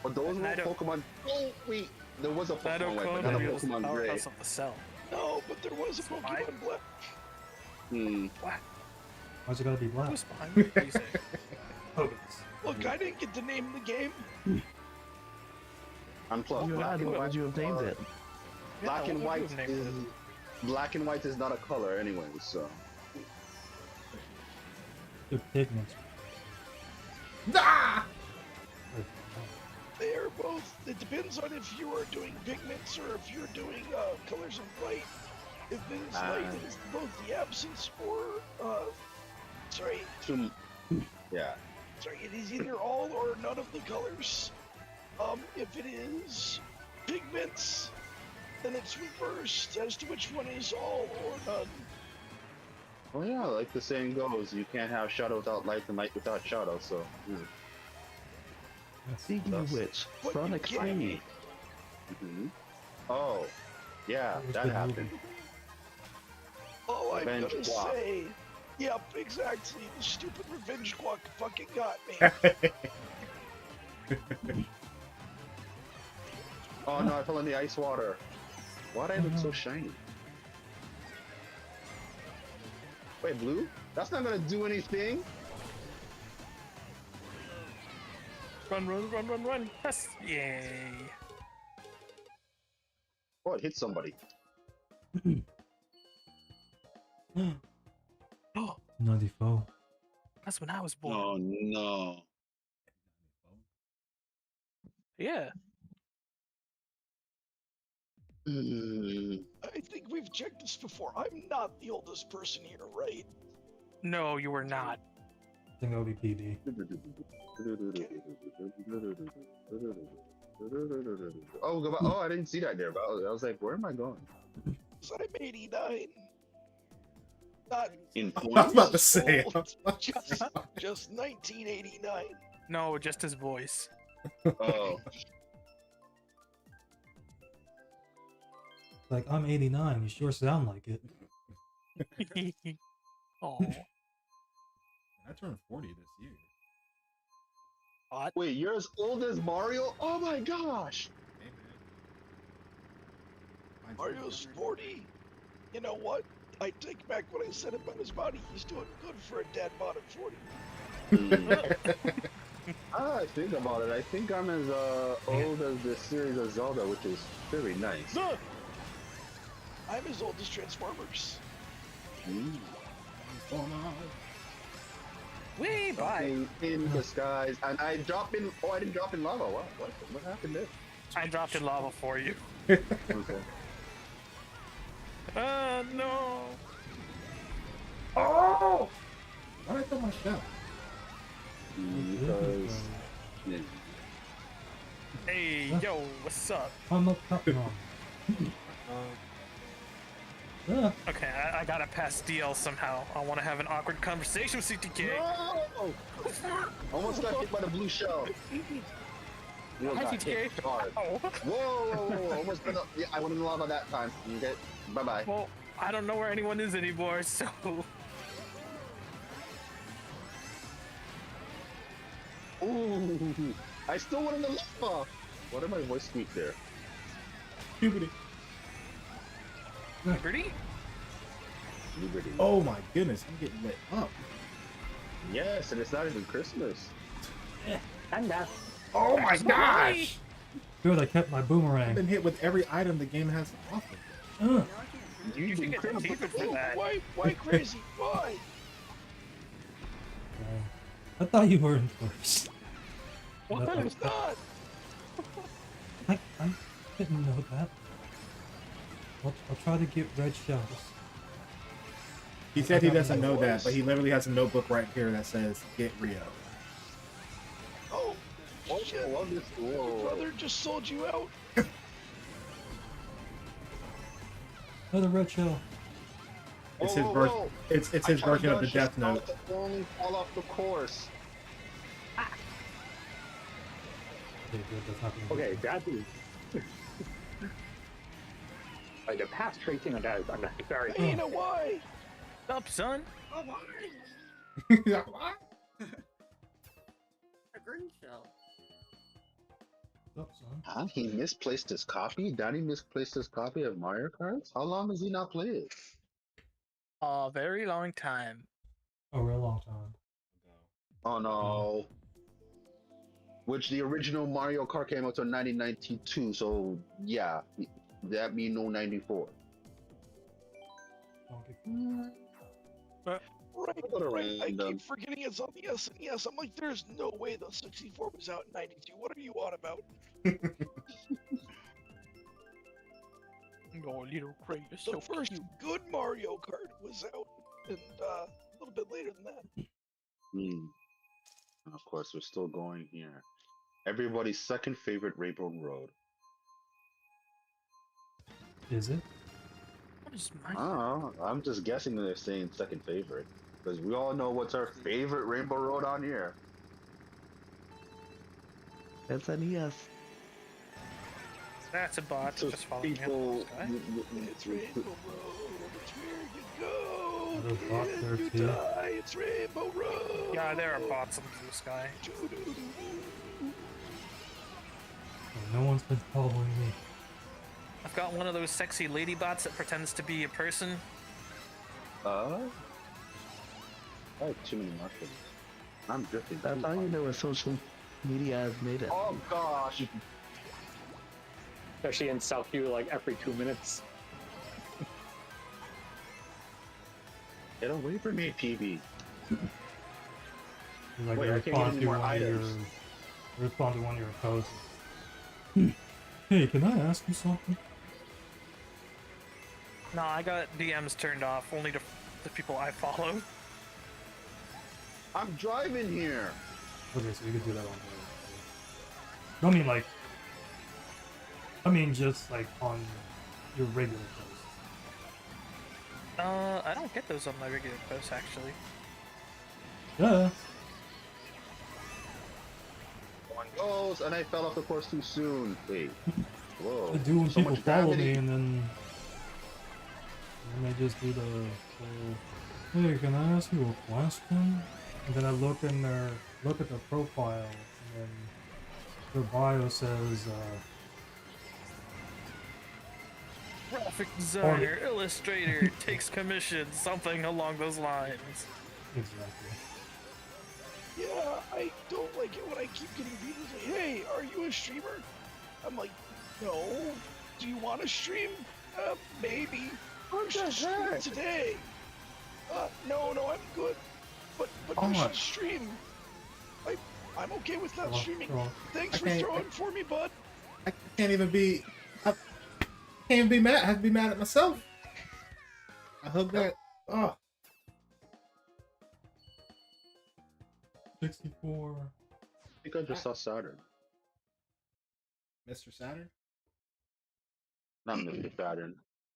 But those were
I don't-
Pokemon. Oh wait, there was a Pokemon White, but not a
Nidocone was the
Pokemon Gray.
powerhouse of the cell.
No, but there was a
Why?
Pokemon Black.
Why's it gotta be black?
Who's behind me? What do you say?
Look, I didn't get to name the game.
And plus,
You
black
had,
and
what
white.
would you have named it?
Black
Yeah,
and
what
white
would you have named
is
it?
black and white is not a color anyway, so.
The pigments.
They are both. It depends on if you are doing pigments or if you're doing colors of light. If it is light, it is both the absence or sorry,
Yeah.
sorry. It is either all or none of the colors. If it is pigments, then it's reversed as to which one is all or none.
Oh yeah, like the saying goes, you can't have shadow without light and light without shadow. So.
Speaking of which,
What you
Sonic
get
3.
me?
Oh, yeah,
It was a
that
good
happened.
movie.
All I'm
Revenge
gonna
guac.
say, yep, exactly. The stupid revenge guac fucking got me.
Oh no, I fell in the ice water. Why'd I look so shiny? Wait, blue? That's not gonna do anything.
Run, run, run, run, run. Yes. Yay.
Oh, it hit somebody.
94.
That's when I was born.
Oh no.
Yeah.
I think we've checked this before. I'm not the oldest person here, right?
No, you were not.
I think that would be PD.
Oh, go back. Oh, I didn't see that there. But I was like, where am I going?
'Cause I'm 89. Not
In
I was about to
points?
say.
old, just 1989.
No, just his voice.
Oh,
Like, I'm 89, you sure sound like it.
Oh.
I turned 40 this year.
Hot.
wait, you're as old as Mario? Oh my gosh!
Hey, man.
Mario's 40. You know what? I take back what I said about his body. He's doing good for a dad bod at 40.
I think about it. I think I'm as old as the series of Zelda, which is very nice.
I'm as old as Transformers.
Wee, bye.
In the skies, and I dropped in. Oh, I didn't drop in lava. What happened there?
I dropped in lava for you.
Okay.
No.
Oh! Why did I throw my shell?
Because. Yeah.
Hey, yo, what's up?
I'm not cutting on.
Okay, I gotta pass DL somehow. I want to have an awkward conversation with CTK.
No! Almost got hit by the blue shell. You
Hi,
got
TK.
hit hard.
Oh.
Whoa! Almost been up. Yeah, I went in the lava that time. Okay. Bye bye.
Well, I don't know where anyone is anymore, so.
Ooh! I still went in the lava. What did my voice squeak there?
Puberty.
Liberty?
Liberty.
Oh my goodness, I'm getting lit up.
Yes, and it's not even Christmas.
Oh my gosh!
Good, I kept my
I've
boomerang.
been hit with every item the game has to offer.
You should get the achievement for that.
Why crazy? Why?
I thought you were in first.
What?
No.
It's not.
I didn't know that. I'll try to get red shells.
He said he doesn't know that, but he literally has a notebook right here that says "Get Rio."
Oh, shit. Your brother just sold you out.
Another red shell.
It's his version. It's his version of the Death Note.
Only fall off the course.
Okay, good, that's happening.
Okay, that is. Like the past tracing on that is unnecessary.
Hey, you know why?
What's up, son?
Oh, why? A green shell.
What's up, son?
Huh? He misplaced his copy? Danny misplaced his copy of Mario Kart? How long has he not played it?
A very long time.
A real long time.
Oh no. Which the original Mario Kart came out in 1992, so yeah, that mean no 94.
Donkey
Right,
What a
right. I
random.
keep forgetting it's on the SNES. I'm like, there's no way the 64 was out in 92. What are you on about?
Oh, little crate, you're
The
so
first
cute.
good Mario Kart was out, and a little bit later than that.
And of course, we're still going here. Everybody's second favorite Rainbow Road.
Is it?
Where's
I
my?
don't know. I'm just guessing that they're saying second favorite because we all know what's our favorite Rainbow Road on here.
It's NES.
That's a bot.
So
Just following me up
people,
this guy.
It's Rainbow Road. It's where you go.
There's a bot there
If you
too.
die, it's Rainbow Road.
Yeah, there are bots in Blue Sky.
No one's been following me.
I've got one of those sexy lady bots that pretends to be a person.
I have too many mushrooms. I'm drifting.
That's
too
how you
hard.
know a social media has made it.
Oh gosh.
Especially in South View, like every 2 minutes.
Get away from me, PB.
Like
Wait, I can't get
respond
any
to
more
one of your
items.
respond to one of your posts. Hey, can I ask you something?
No, I got DMs turned off only to the people I follow.
I'm driving here.
Okay, so you could do that on the. I mean, like. I mean, just like on your regular posts.
I don't get those on my regular posts actually.
Yeah.
One goes, and I fell off the course too soon. Wait. Whoa.
I do when
so
people
much
follow
gravity.
me and then they just do the whole, hey, can I ask you a question? And then I look at the profile and then their bio says
Graphic designer, illustrator, takes commissions, something along those lines.
exactly.
Yeah, I don't like it when I keep getting people say, "Hey, are you a streamer?" I'm like, "No. Do you want to stream? Maybe.
What
You
the
should stream
heck?
today." No, I'm good. But
Oh
you
my-
should stream. I'm okay with not
Well,
streaming.
well,
Thanks for
Okay,
throwing for me, bud.
I can't even be. I can't even be mad. I have to be mad at myself. I hope that. Oh,
64.
I think I just saw Saturn.
Mr. Saturn.
Not Mr. Saturn.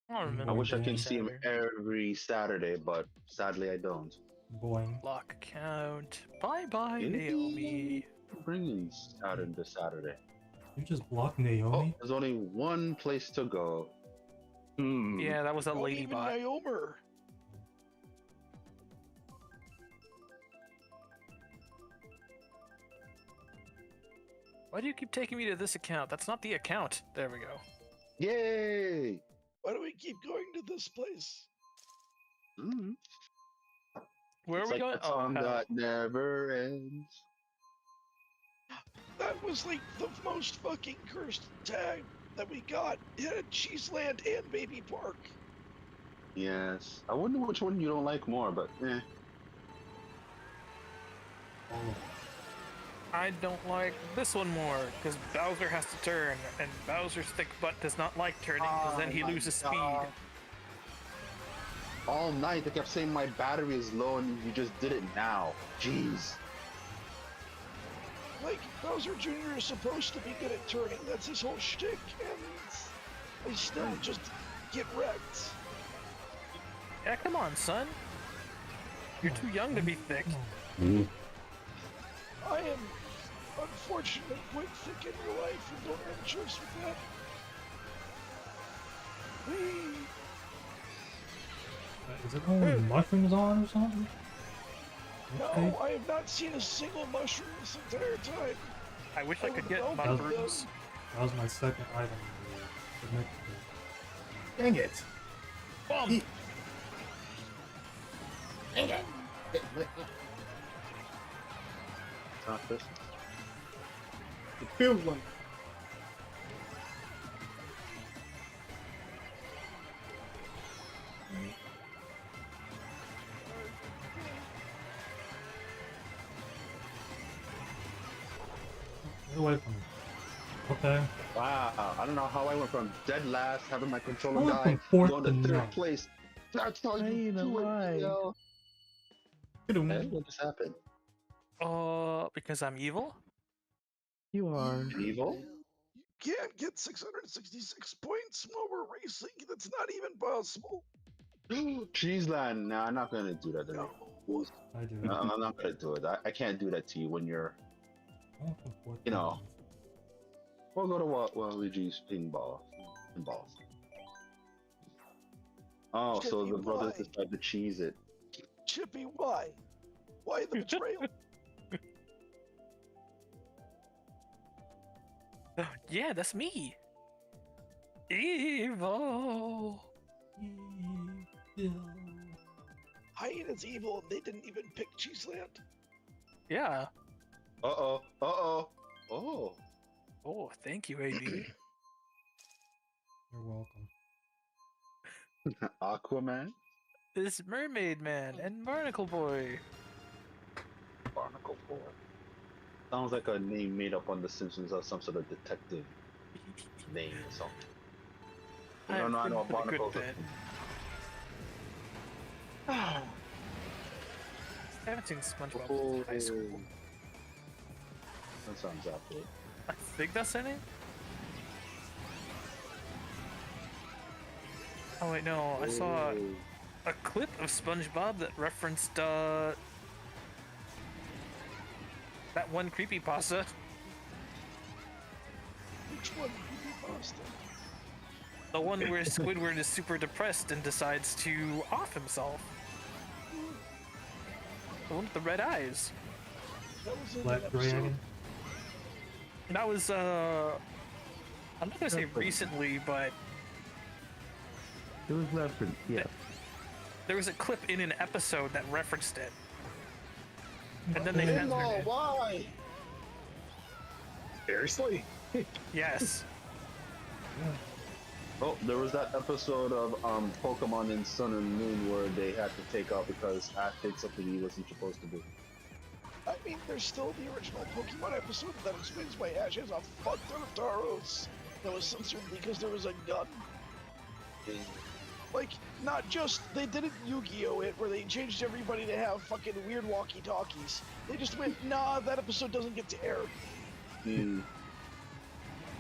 I don't remember.
I wish I
Boing,
can
boing.
see him every Saturday, but sadly I don't.
Boing.
Lock account. Bye bye,
Indeed.
Naomi.
Bringing Saturn this Saturday.
You just blocked
Oh,
Naomi?
there's only one place to go.
Yeah, that was a
Not
lady
even
bot.
Naomi.
Why do you keep taking me to this account? That's not the account. There we go.
Yay!
Why do we keep going to this place?
Mm.
Where
It's
are we
like
going?
the
Oh,
song
hell.
that never ends.
That was like the most fucking cursed tag that we got. It had Cheeseland and Baby Park.
Yes. I wonder which one you don't like more, but eh.
Oh,
I don't like this one more because Bowser has to turn, and Bowser's thick butt does not like turning because then he
Oh my
loses speed.
God. All night they kept saying my battery is low and you just did it now. Jeez.
Like, Bowser Jr. is supposed to be good at turning. That's his whole shtick, and I still just get wrecked.
Yeah, come on, son. You're too young to be thick.
I am unfortunately quite thick in real life and don't have a choice with that. Whee!
is it only mushrooms on or something? Okay.
No, I have not seen a single mushroom this entire time.
I wish I could get
Oh,
mushrooms.
That was my second item. to make it.
Dang it!
Bum!
Dang it!
It's not this.
It feels like.
Get away from me. Okay.
Wow, I don't know how I went from dead last, having my
I
controller
went
die,
from fourth
going
to
to third
ninth.
place. That's how
I
you
know
do it,
why.
yo. Hey, what just happened?
Because I'm evil?
You are.
Evil?
can't get 666 points while we're racing. That's not even possible.
Cheeseland. Nah, I'm not gonna do that to
No.
you.
I do.
No, I'm not gonna do it. I can't do that to you when you're. You know. We'll go to Waluigi's pinballs. Oh, so
Chippy,
the brothers
why?
decide to cheese it.
Chippy, why? Why the betrayal?
Yeah, that's me. Evil.
Hyena's evil, and they didn't even pick Cheeseland.
Yeah.
Uh-oh. Oh.
Oh, thank you, AB.
You're welcome.
Aquaman?
This Mermaid Man and Barnacle Boy.
Barnacle Boy. Sounds like a name made up on The Simpsons or some sort of detective name or something. I know
Good
Barnacle's
bit. I haven't seen SpongeBob since high school.
That sounds accurate.
I think that's in it. Oh wait, no, I saw a clip of SpongeBob that referenced that one creepypasta.
Which one creepypasta?
The one where Squidward is super depressed and decides to off himself. The one with the red eyes.
That was in
Black
that episode.
Dragon.
That was I'm not gonna say recently, but
It was referenced, yeah.
there was a clip in an episode that referenced it. And then they
Pinball,
censored it.
why?
Seriously?
Yes.
Oh, there was that episode of Pokemon in Sun and Moon where they had to take off because Ash did something he wasn't supposed to do.
I mean, there's still the original Pokemon episode that explains why Ash has a fuck ton of Taros that was censored because there was a gun. Like, not just, they didn't Yu-Gi-Oh! It, where they changed everybody to have fucking weird walkie-talkies. They just went, nah, that episode doesn't get to air.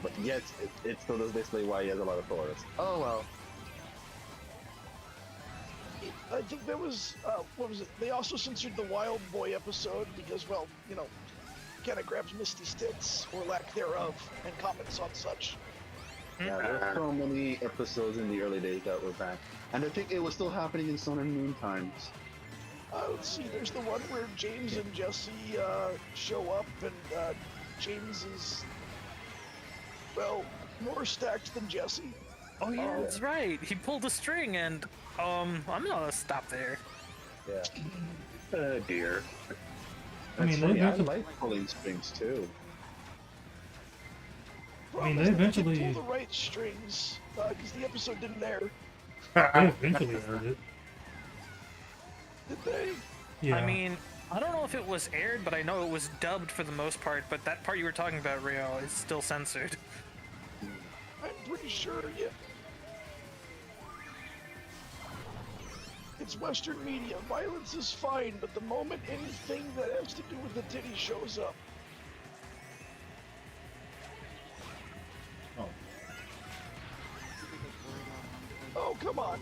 But yet, it still doesn't explain why he has a lot of Taurus. Oh well.
I think there was, what was it? They also censored the Wild Boy episode because, well, you know, kinda grabs Misty Stits, or lack thereof, and comments on such.
Yeah, there's so many episodes in the early days that were banned. And I think it was still happening in Sun and Moon times.
Let's see, there's the one where James and Jesse, show up, and, James is, well, more stacked than Jesse.
Oh yeah, that's right. He pulled a string and I'm gonna stop there.
Yeah.
Oh dear.
I mean,
That's
they
funny, I
eventually,
like pulling strings too.
I mean, they
Problem is
eventually-
didn't pull the right strings, because the episode didn't air.
they eventually heard it.
Did they?
Yeah.
I mean, I don't know if it was aired, but I know it was dubbed for the most part, but that part you were talking about, Rio, is still censored.
I'm pretty sure, yeah. It's Western media. Violence is fine, but the moment anything that has to do with the titty shows up, oh, come on.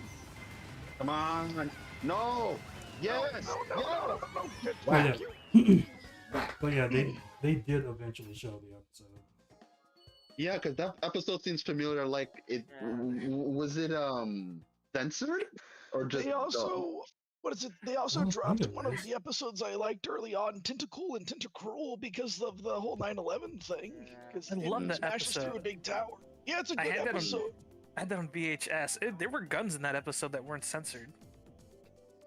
Come on. No. Yes.
No. Get
Oh,
back,
yeah.
you.
But yeah, they did eventually show the episode.
Yeah, because that episode seems familiar. Like it was it censored or just
They also, what is it? They also
Oh, I
dropped
think it
one of
was.
the episodes I liked early on, Tentacool and Tentacruel, because of the whole 9/11 thing. Because
I love that
smashes through a
episode.
big tower. Yeah, it's a
I
good
had that on-
episode.
I had that on VHS. There were guns in that episode that weren't censored.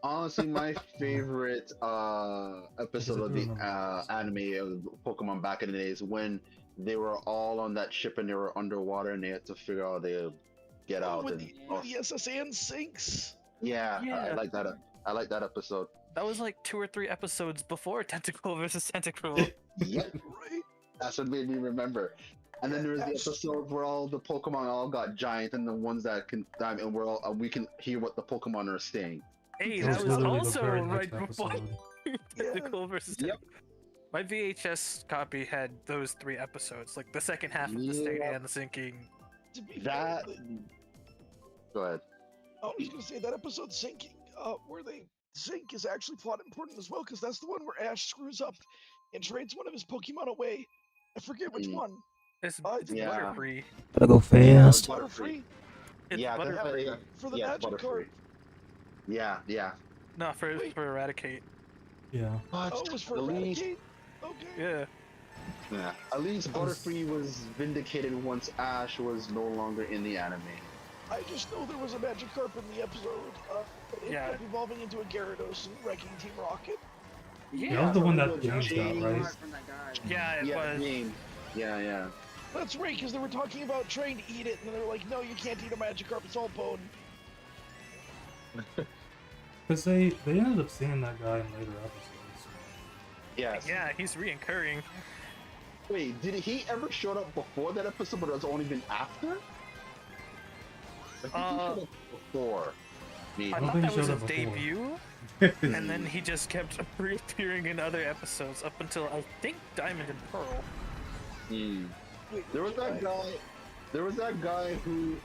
honestly my favorite episode of the anime of Pokemon back in the days when they were all on that ship and they were underwater and they had to figure out how they get out.
With
And,
the SSN sinks.
yeah, I
Yeah.
like that. I like that episode.
That was like 2 or 3 episodes before Tentacle versus Tentacruel.
Yep,
Right?
that's what made me remember. And then there was the episode where all the Pokemon all got giant, and the ones that can die, and we're all, we can hear what the Pokemon are saying.
Hey,
That
that
was
was
literally the
also
very
right
next
before
episode.
Tentacle versus
Yep.
My VHS copy had those 3 episodes, like the second half of the state
Yeah.
and the sinking.
To be
That.
fair,
Go ahead.
I was gonna say that episode sinking, where they sink is actually plot important as well, because that's the one where Ash screws up and trades one of his Pokemon away. I forget which
Mm.
one.
It's
Yeah.
Butterfree.
Gotta go
Yeah,
fast.
Butterfree
It's
Yeah, 'cause
Butterfree.
for the
yeah, it's
magic card.
Yeah, yeah.
No, for
Wait.
Eradicate.
Yeah.
But
Oh, it was for
at least,
Eradicate? Okay.
Yeah.
yeah, at least Butterfree was vindicated once Ash was no longer in the anime.
I just know there was a Magikarp in the episode. It
Yeah.
kept evolving into a Gyarados and wrecking Team Rocket.
That was the one that
so
James got,
James-
right?
Hard from that guy.
Yeah, it
Yeah,
was.
James. Yeah.
That's right, because they were talking about trying to eat it, and they were like, no, you can't eat a Magikarp, it's all bone.
Because they ended up seeing that guy in later episodes.
Yes.
Yeah, he's reoccurring.
Wait, did he ever show up before that episode, but it's only been after? I think he showed up before.
I
don't
thought
think he
that was
showed
his
up before.
debut, and then he just kept reappearing in other episodes up until I think Diamond and Pearl.
Hmm.
Wait,
There was
which
that guy. There was that guy who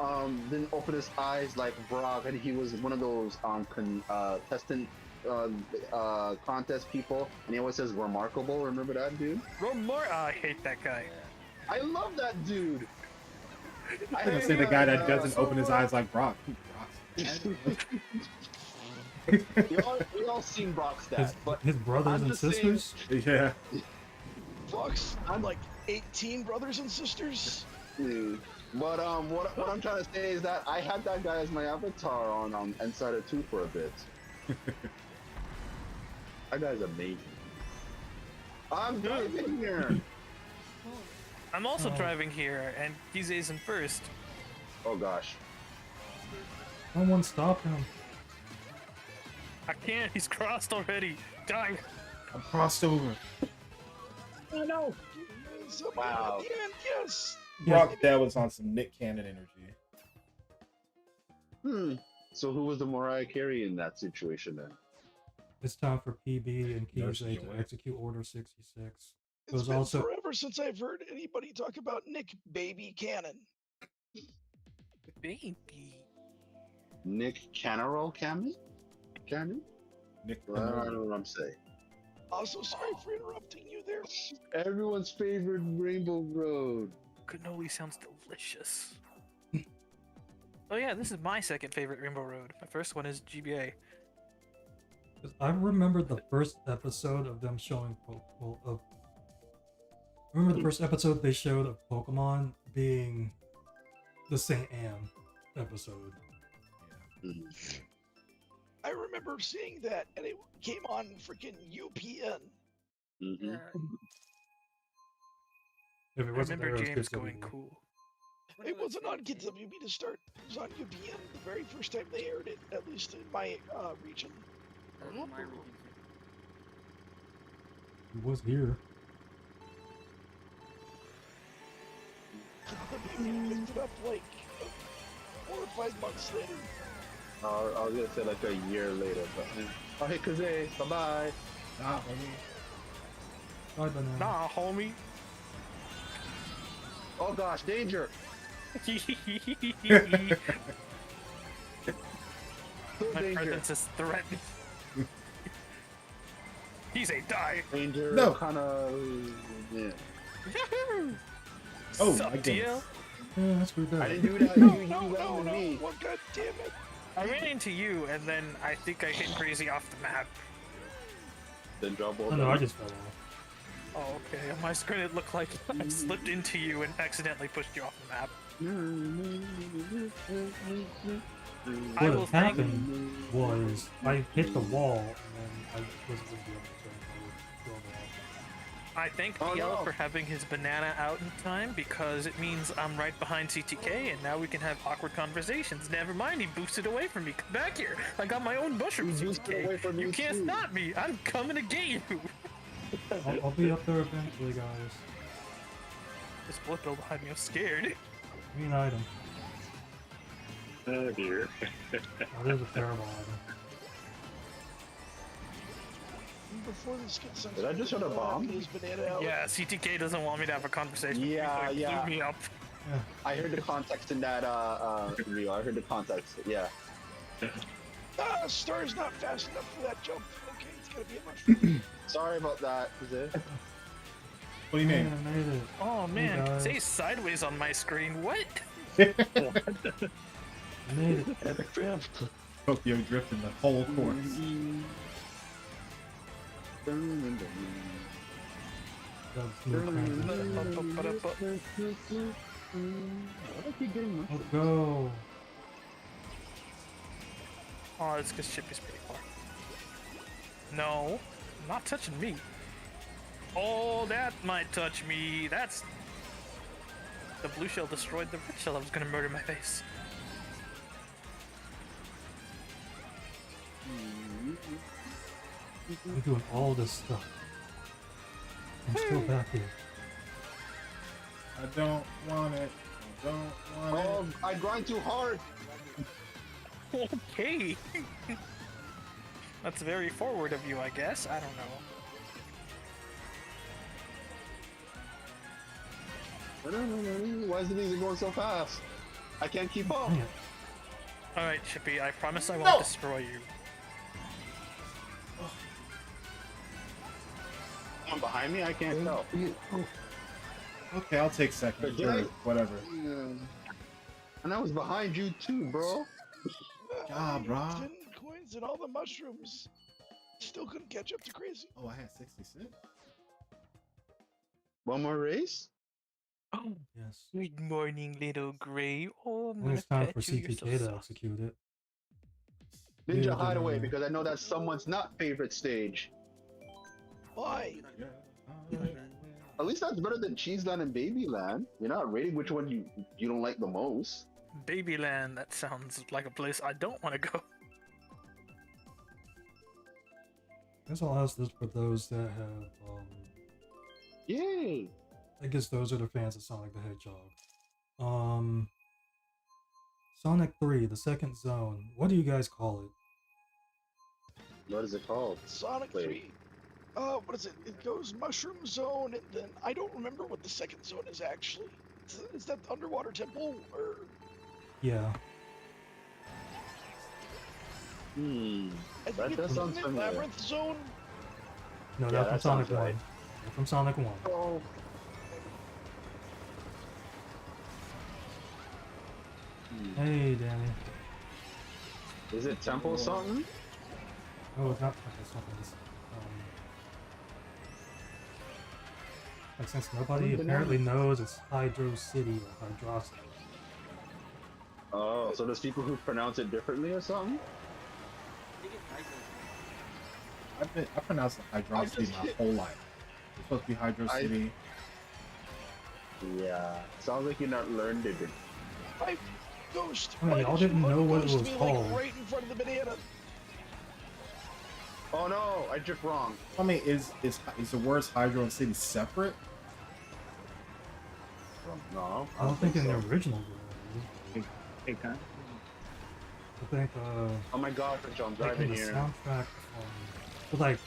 didn't open his eyes like Brock, and he was one of those contestant contest people, and he always says remarkable. Remember that dude?
I hate that guy.
I love that dude.
I was gonna say the guy that doesn't open his eyes like Brock.
We all seen Brock's dad,
His,
but
his brothers
I'm
and
just saying-
sisters?
Yeah.
Fox, I'm like 18 brothers and sisters.
dude. But what I'm trying to say is that I had that guy as my avatar on Insider 2 for a bit. That guy's amazing. I'm driving here.
I'm also
Oh.
driving here, and he's in first.
Oh gosh.
Someone stop him.
I can't. He's crossed already. Die.
I'm crossed over.
Oh no!
Somebody
Wow.
at the end, yes.
Brock that was on some Nick Cannon energy.
So who was the Mariah Carey in that situation then?
It's time for PB and
Nurse
Keyzay to
Joy.
execute Order 66.
It's
was
been
also-
forever since I've heard anybody talk about Nick Baby Cannon.
Baby.
Nick Cannon? Cannon?
Nick
I don't know what I'm saying.
Also, sorry for interrupting you there.
Everyone's favorite Rainbow Road.
Cannoli sounds delicious. Oh yeah, this is my second favorite Rainbow Road. My first one is GBA.
'Cause I remember the first episode of them showing I remember the first episode they showed of Pokemon being the St. Anne episode.
I remember seeing that, and it came on freaking UPN.
Mm-hmm.
If it
I
wasn't
remember
there, it was
James
Kids
going
WB.
cool.
It wasn't on Kids WB to start. It was on UPN the very first time they aired it, at least in my region.
My region.
It was here.
WB picked it up like 4 or 5 months later.
I was gonna say like a year later, but oh hey Kazay, bye bye.
Nah,
Bye, Banana.
Nah, homie.
Oh gosh, danger!
My
Danger!
presence is threatened. He's a die.
Danger!
No.
Kind of. Yeah.
Yahoo!
Oh,
Sup,
my goodness.
Yeah, that's screwed
I
up.
didn't do that.
No,
You
no,
went
no,
with
no.
me.
Well, God damn it.
I ran into you, and then I think I hit Crazy off the map.
Then drop
Oh no, I just fell off.
Oh, okay. On my screen, it looked like I slipped into you and accidentally pushed you off the map. I
What
will
had
thank.
happened was I hit the wall and then I wasn't going to be able to turn. I would throw
I thank
Oh,
DL
no.
for having his banana out in time because it means I'm right behind CTK and now we can have awkward conversations. Never mind, he boosted away from me. Come back here. I got my own mushroom,
He boosted away
CTK.
from
You
you
can't
too.
stop me. I'm coming to get you.
I'll be up there eventually, guys.
This bullet bill behind me, I'm scared.
Give me an item.
Oh dear.
That is a terrible item.
before this gets sent.
Did I just hit a bomb?
His banana out.
Yeah, CTK doesn't want me to have a conversation.
Yeah,
He
yeah.
blew me up.
I heard the context in that video. I heard the context. Yeah.
Star's not fast enough for that jump. Okay, it's gotta be a mushroom.
Sorry about that. Is it?
What do you mean?
Man, I made it.
Oh man,
guys.
say sideways on my screen. What?
I made it.
Epic drift.
Tokyo drifting the whole course.
That's no crank. Let's go.
Oh, it's because Chippy's pretty far. No, not touching me. Oh, that might touch me. That's... The blue shell destroyed the red shell. I was gonna murder my face.
I'm doing all this stuff. I'm still back here.
I don't want it. I don't want
Oh, I grind too hard.
Okay. That's very forward of you, I guess. I don't know.
Why is the music going so fast? I can't keep up.
Dang it.
Alright, Chippy, I promise I won't
No!
destroy you.
Someone behind me? I can't tell.
it. Okay, I'll take second,
Did I-
third, whatever.
And I was behind you too, bro.
Ah, brah.
10 coins and all the mushrooms. Still couldn't catch up to Crazy.
Oh, I had 66?
One more race?
Oh,
Yes.
good morning, little gray. Oh, I'm
I think it's
gonna
time for
pet you. You're so
CTK to
soft.
execute it.
Ninja
Yeah,
Hideaway,
yeah.
because I know that's someone's not favorite stage.
Why?
At least that's better than Cheeseland and Babyland. You're not rating which one you don't like the most.
Babyland, that sounds like a place I don't want to go.
I guess I'll ask this for those that have,
Yay!
I guess those are the fans of Sonic the Hedgehog. Sonic 3, the second zone. What do you guys call it?
What is it called?
Sonic
Wait.
3. What is it? It goes Mushroom Zone, and then I don't remember what the second zone is actually. Is that the underwater temple, or
Yeah.
I think
That does sound
isn't it
familiar.
Labyrinth Zone?
No,
Yeah,
that's
that
from Sonic
sounds right.
1. That's from Sonic 1.
Oh.
Hey, Danny.
Is it Temple something?
Oh, it's not. Okay, something's. Like, since nobody apparently knows it's Hydro City or Hydrosity.
Oh, so there's people who pronounce it differently or something?
I pronounced it Hydro City my whole life. It's supposed to be Hydro City.
Yeah. Sounds like you're not learned it.
I Ghost.
I mean,
why
y'all
did you
didn't know
put
what it
Ghost
was
me,
called.
Like, right in front of the banana.
Oh no, I drift wrong.
I mean, is the words Hydro and City separate?
No,
I don't think in the
so.
original game.
Big time.
I think,
Oh my god, I'm
like
driving
in the
here.
soundtrack, but like,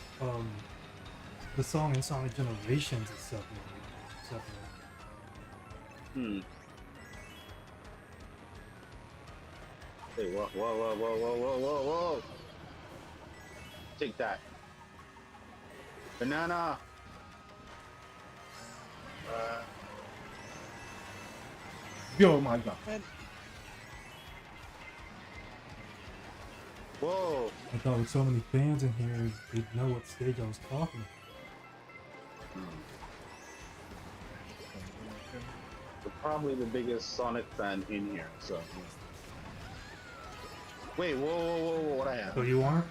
the song in Sonic Generations is separate.
Hmm. Hey, whoa, whoa, whoa, whoa, whoa, whoa, whoa, whoa! Take that. Banana!
Yo, my god.
And
Whoa!
I thought with so many fans in here, they'd know what stage I was talking about.
You're probably the biggest Sonic fan in here, so. Wait, whoa, whoa, whoa, whoa, what I have?
So you are?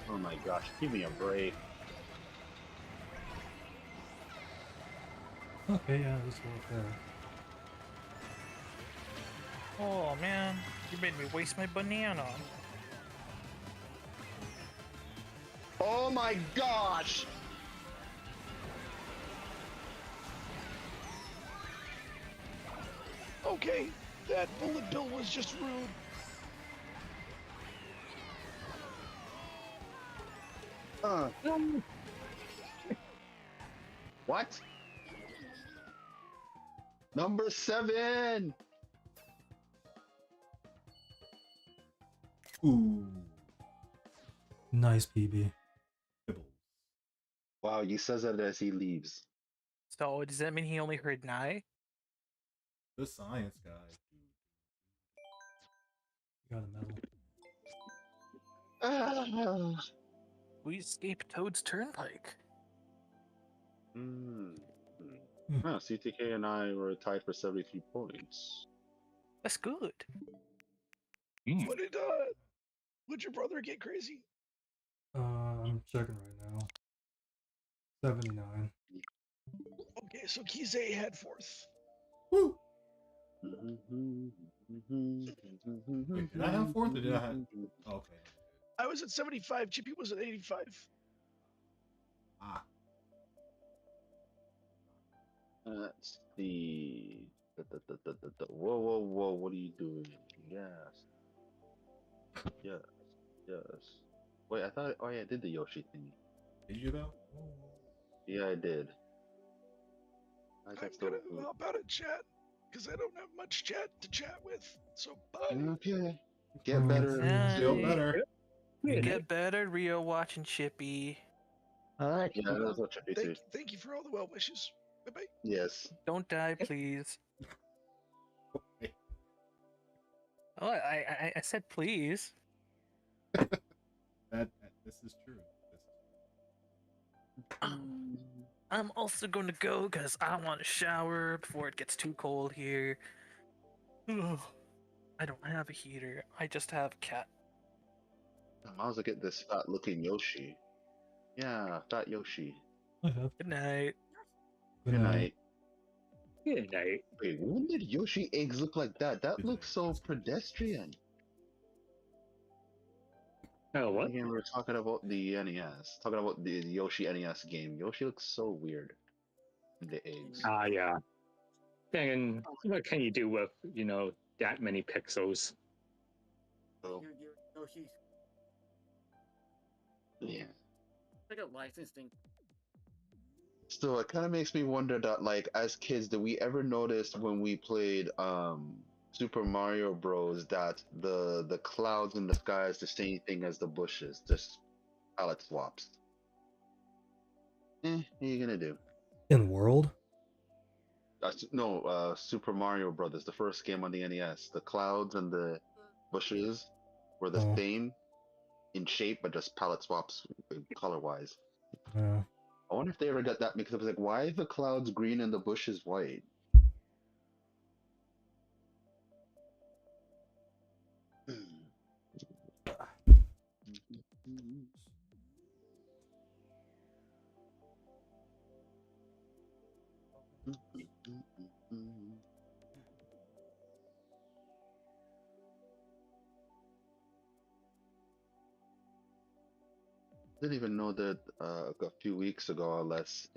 Oh my gosh, give me a break.
Okay, yeah, this worked there.
Oh man, you made me waste my banana.
Oh my gosh!
okay, That bullet bill was just rude.
What? Number 7.
Ooh.
Nice PB.
Kibbles.
Wow, he says that as he leaves.
So does that mean he only heard Nye?
The science guy.
Got a medal.
We escaped Toad's Turnpike.
CTK and I were tied for 73 points.
That's good.
Would your brother get crazy?
I'm checking right now. 79.
Okay, so Kize had 4th.
Woo! Wait, did I have 4th or did I have? Oh, okay.
I was at 75. Chippy was at 85.
Ah.
Let's see. Whoa, what are you doing? Yes. Wait, I thought, I did the Yoshi thingy.
Did you though?
Yeah, I did.
I'm gonna hop out of chat, because I don't have much chat to chat with. So bye.
Okay. Get better.
Feel better.
Get better, Rio watching Chippy.
Yeah, that's what Chippy too.
Thank you for all the well wishes. Bye bye.
Yes.
Don't die, please. Oh, I said please.
This is true.
I'm also gonna go because I want to shower before it gets too cold here. Ugh. I don't have a heater. I just have a cat.
I might as well get this fat looking Yoshi. Yeah, fat Yoshi.
I have.
Good night.
Good night.
Good night.
Wait, when did Yoshi eggs look like that? That looks so pedestrian.
Oh, what?
Again, we were talking about the NES. Talking about the Yoshi NES game. Yoshi looks so weird. In the eggs.
Ah, yeah. And what can you do with, that many pixels?
So,
Yoshi's
yeah.
like a licensing.
So it kind of makes me wonder that, like, as kids, did we ever notice when we played Super Mario Bros. That the clouds in the sky is the same thing as the bushes, just palette swaps? What are you gonna do?
In world?
No, Super Mario Brothers, the first game on the NES. The clouds and the bushes were the
Oh.
same in shape, but just palette swaps color-wise.
Yeah.
I wonder if they ever got that mixed up. It's like, why are the clouds green and the bushes white? Didn't even know that a few weeks ago or less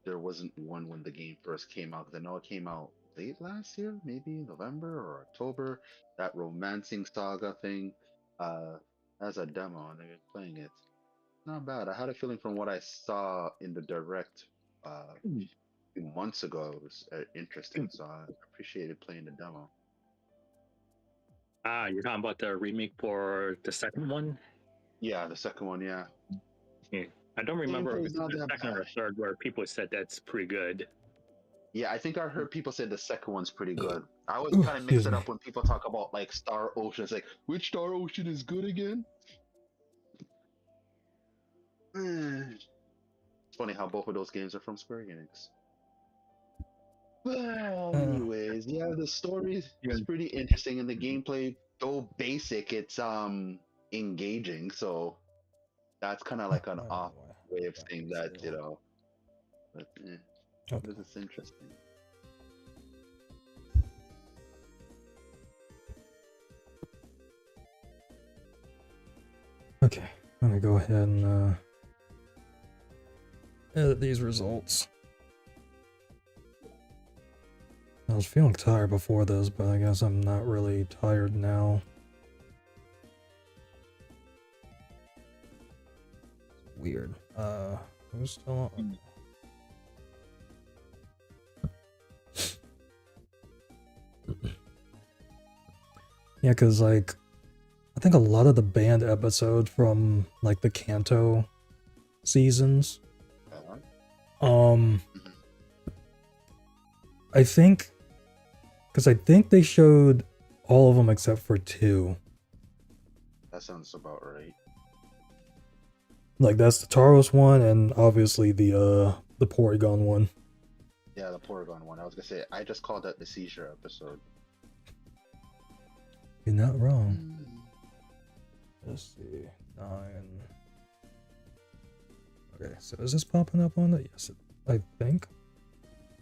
there wasn't one when the game first came out. 'Cause I know it came out late last year, maybe November or October. That romancing saga thing, as a demo, and they were playing it. Not bad. I had a feeling from what I saw in the direct a few months ago, it was interesting. So I appreciated playing the demo.
Ah, you're talking about the remake for the second one?
Yeah, the second one, yeah.
Yeah. I don't remember if
Gameplay's
it's
not
the
that
second or
bad.
third where people said that's pretty good.
Yeah, I think I heard people say the second one's pretty good. I always
Ooh,
kind of mix
excuse
it
me.
up when people talk about like Star Ocean. It's like, which Star Ocean is good again? It's funny how both of those games are from Square Enix. Well, anyways, yeah, the story is pretty interesting, and the gameplay, though basic, it's engaging. So that's kind of like an off way of saying that, But
Okay.
this is interesting.
Okay, let me go ahead and edit these results. I was feeling tired before this, but I guess I'm not really tired now. Weird. Who's still on? Yeah, because, like, I think a lot of the banned episodes from, like, the Kanto seasons, I think, because I think they showed all of them except for 2.
That sounds about right.
Like, that's the Taros one, and obviously the Porygon one.
Yeah, the Porygon one. I was gonna say, I just called that the seizure episode.
You're not wrong. Let's see. 9. Okay, so is this popping up on it? Yes, I think.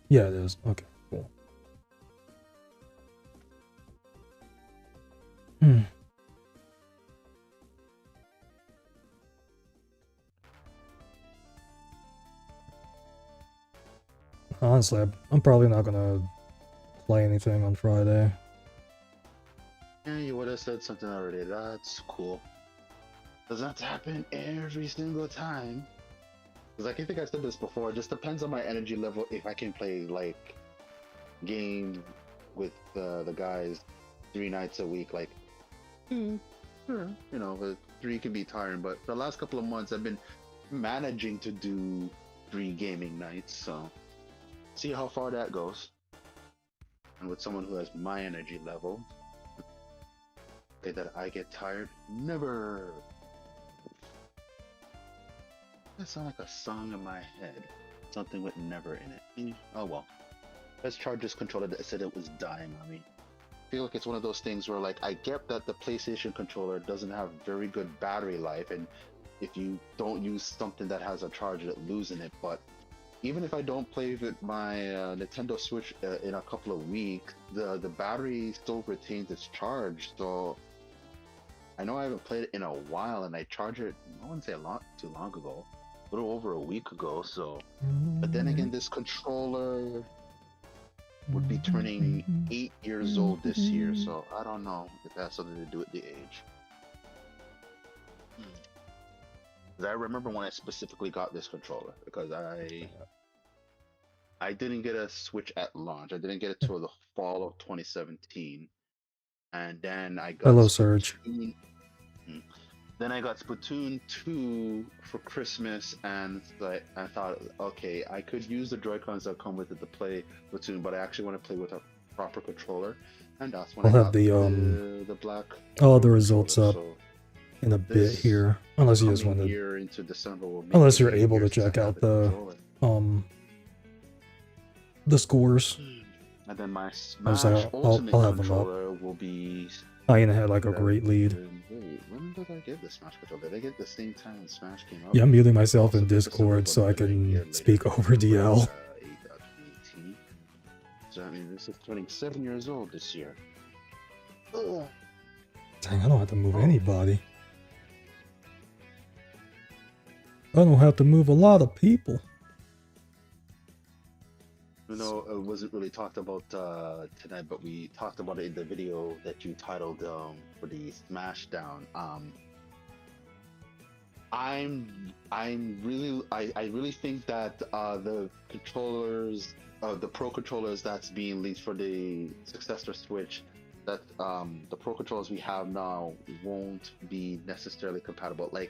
Yeah, it is. Okay, cool. Honestly, I'm probably not gonna play anything on Friday.
Yeah, you would have said something already. That's cool. Doesn't have to happen every single time. Because like, I think I said this before, it just depends on my energy level if I can play, like, game with the guys 3 nights a week. Like, sure, you know, 3 can be tiring, but for the last couple of months, I've been managing to do 3 gaming nights, so see how far that goes. And with someone who has my energy level, say that I get tired, never. That sounds like a song in my head. Something with never in it. Oh well. Let's charge this controller that said it was dying on me. I feel like it's one of those things where, like, I get that the PlayStation controller doesn't have very good battery life, and if you don't use something that has a charger, it losing it, but even if I don't play with my Nintendo Switch in a couple of weeks, the battery still retains its charge. So I know I haven't played it in a while, and I charged it, I wouldn't say too long ago, a little over a week ago. So, but then again, this controller would be turning 8 years old this year, so I don't know if that has something to do with the age. I remember when I specifically got this controller, because I didn't get a Switch at launch. I didn't get it till the fall of 2017, and then I got
Hello, Surge.
Then I got Splatoon 2 for Christmas, and I thought, okay, I could use the Joy-Cons that come with it to play Splatoon, but I actually want to play with a proper controller, and that's when
I'll
I
have
got
the
black.
all the results up
So
in a bit here, unless you just want to.
Year into December will make
Unless
it
you're able to
easier
check
have
out the scores.
And then my
I'll
Smash Ultimate
have them up.
controller will be.
Ian had like a great lead.
Wait, when did I get the Smash controller? Did I get it the same time when Smash came out?
Yeah, I'm muting myself in
Also,
Discord so I
a year
can
later,
speak over DL.
8.18. So I mean, this is turning 7 years old this year. Ugh.
Dang, I don't have to move anybody. I don't have to move a lot of people.
You know, it wasn't really talked about tonight, but we talked about it in the video that you titled for the Smashdown. I really think that the controllers, the Pro controllers that's being leaked for the successor Switch, that the Pro controllers we have now won't be necessarily compatible. Like,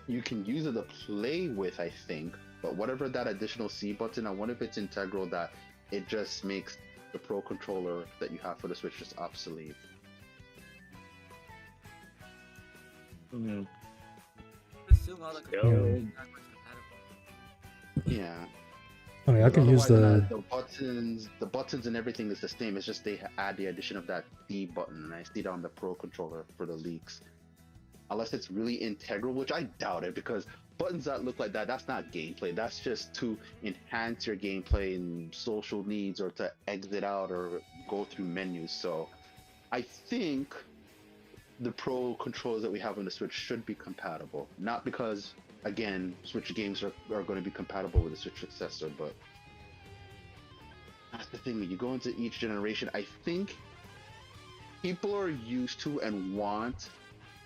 you can use it to play with, I think, but whatever that additional C button, I wonder if it's integral, that it just makes the Pro controller that you have for the Switch just obsolete.
Assume all the
Yeah.
controllers are not much compatible.
Yeah.
I mean, I can use
Otherwise,
the.
the buttons and everything is the same. It's just they add the addition of that D button, and I see it on the Pro controller for the leaks. Unless it's really integral, which I doubt it, because buttons that look like that, that's not gameplay. That's just to enhance your gameplay and social needs, or to exit out or go through menus. So I think the Pro controllers that we have on the Switch should be compatible. Not because, again, Switch games are going to be compatible with the Switch successor, but the thing. When you go into each generation, I think people are used to and want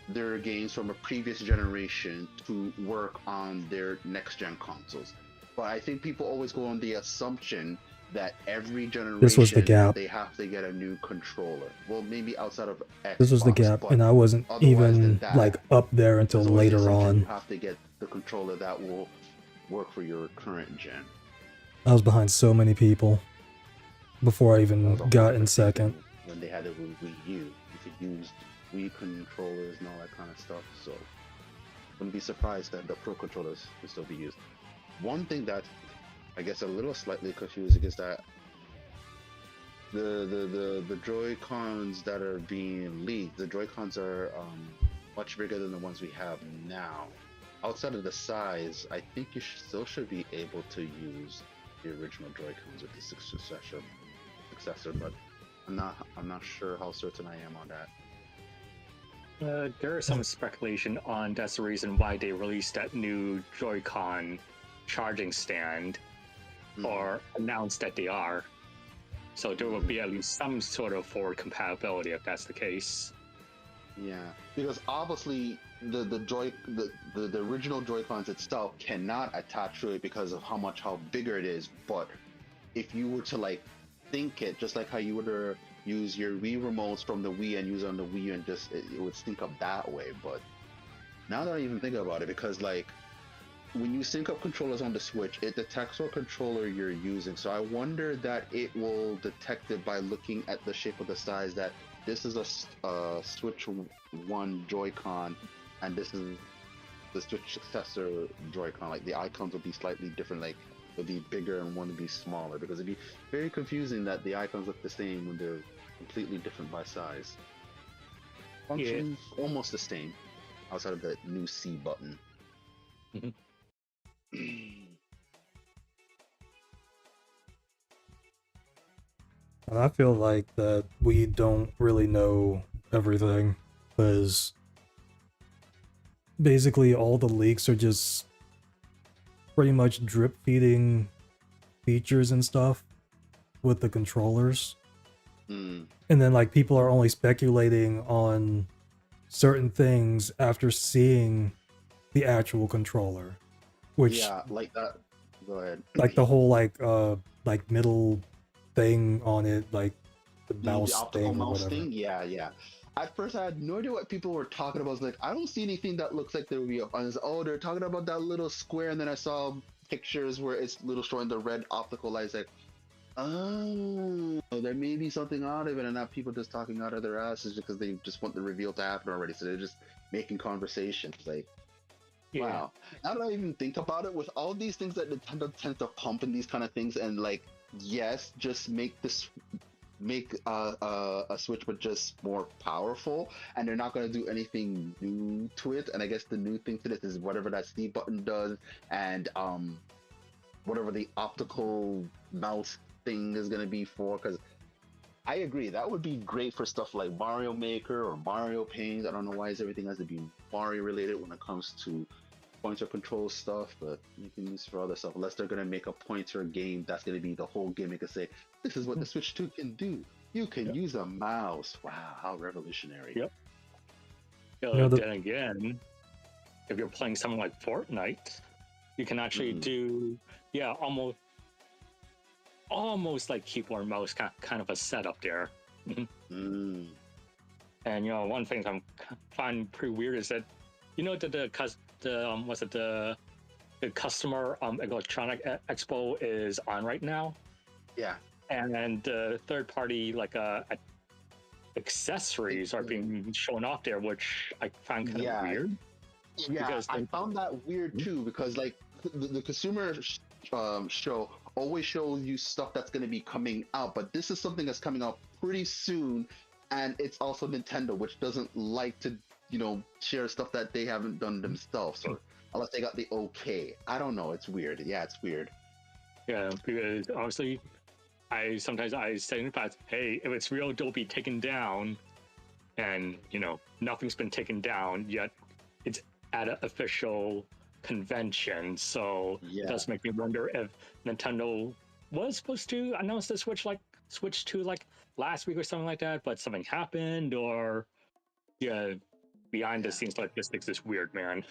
their games from a previous generation to work on their next gen consoles. But I think people always go on the assumption that every generation
This was the gap.
they have to get a new controller. Well, maybe outside of Xbox.
This was the gap,
but
and I wasn't
otherwise than
even
that,
like up there until
there's always the
later
assumption
on.
You have to get the controller that will work for your current gen.
I was behind so many people before I
That
even
was a whole
got in
different
second.
thing when they had the Wii U. You could use Wii controllers and all that kind of stuff. So wouldn't be surprised that the Pro controllers would still be used. One thing that I guess a little slightly confusing is that the Joy-Cons that are being leaked, the Joy-Cons are much bigger than the ones we have now. Outside of the size, I think you still should be able to use the original Joy-Cons with the successor, but I'm not sure how certain I am on that.
There is some speculation on that's the reason why they released that new Joy-Con charging stand, or announced that they are. So there will be at least some sort of forward compatibility if that's the case.
Yeah, because obviously the original Joy-Cons itself cannot attach to it because of how bigger it is. But if you were to like sync it, just like how you would use your Wii remotes from the Wii and use it on the Wii, and just it would sync up that way. But now that I even think about it, because like when you sync up controllers on the Switch, it detects what controller you're using. So I wonder that it will detect it by looking at the shape of the size, that this is a Switch 1 Joy-Con, and this is the Switch successor Joy-Con. Like the icons will be slightly different, like it'll be bigger and one will be smaller, because it'd be very confusing that the icons look the same when they're completely different by size. Functions almost the same, outside of the new C button.
And I feel like that we don't really know everything, because basically all the leaks are just pretty much drip feeding features and stuff with the controllers. And then like people are only speculating on certain things after seeing the actual controller, which
Yeah, like that. Go ahead.
like the whole like middle thing on it, like the mouse
The optical
thing or
mouse
whatever.
thing. Yeah. At first, I had no idea what people were talking about. I was like, I don't see anything that looks like there would be. Oh, they're talking about that little square, and then I saw pictures where it's little showing the red optical lights. Like, oh, there may be something out of it, and not people just talking out of their asses because they just want the reveal to happen already. So they're just making conversations. Like, wow. Now that I even think about it, with all these things that Nintendo tends to pump in these kind of things, and like, yes, just make a Switch but just more powerful, and they're not going to do anything new to it. And I guess the new thing to this is whatever that C button does, and whatever the optical mouse thing is going to be for. Because I agree, that would be great for stuff like Mario Maker or Mario Paint. I don't know why everything has to be Mario related when it comes to pointer control stuff, but you can use it for other stuff, unless they're going to make a pointer game that's going to be the whole gimmick and say, this is what the Switch 2 can do. You can use a mouse. Wow, how revolutionary.
Then again, if you're playing something like Fortnite, you can actually do almost like keyboard mouse kind of a setup there. And one thing I'm finding pretty weird is that the customer electronic expo is on right now.
Yeah.
And the third party accessories are being shown off there, which I find kind of weird.
Yeah, because I found that weird too, because like the consumer show always shows you stuff that's going to be coming out, but this is something that's coming out pretty soon, and it's also Nintendo, which doesn't like to share stuff that they haven't done themselves, or unless they got the okay. I don't know. It's weird. Yeah, it's weird.
Yeah, because obviously, I sometimes say in the past, hey, if it's real, don't be taken down, and nothing's been taken down yet. It's at an official convention, so it does make me wonder if Nintendo was supposed to announce the Switch 2 like last week or something like that, but something happened, or yeah, behind the scenes logistics is weird, man.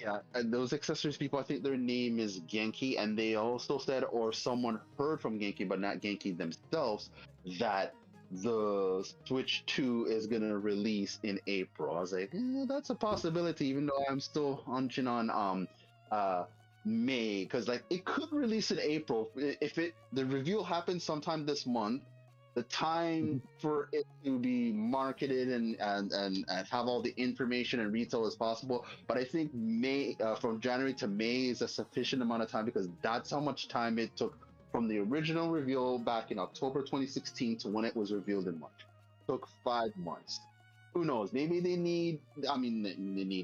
Yeah, and those accessories people, I think their name is Genki, and they also said, or someone heard from Genki, but not Genki themselves, that the Switch 2 is gonna release in April. I was like, that's a possibility, even though I'm still hunching on May, because like it could release in April if the reveal happens sometime this month. The time for it to be marketed and have all the information and retail as possible. But I think May, from January to May, is a sufficient amount of time, because that's how much time it took from the original reveal back in October 2016 to when it was revealed in March. It took 5 months. Who knows? Maybe they need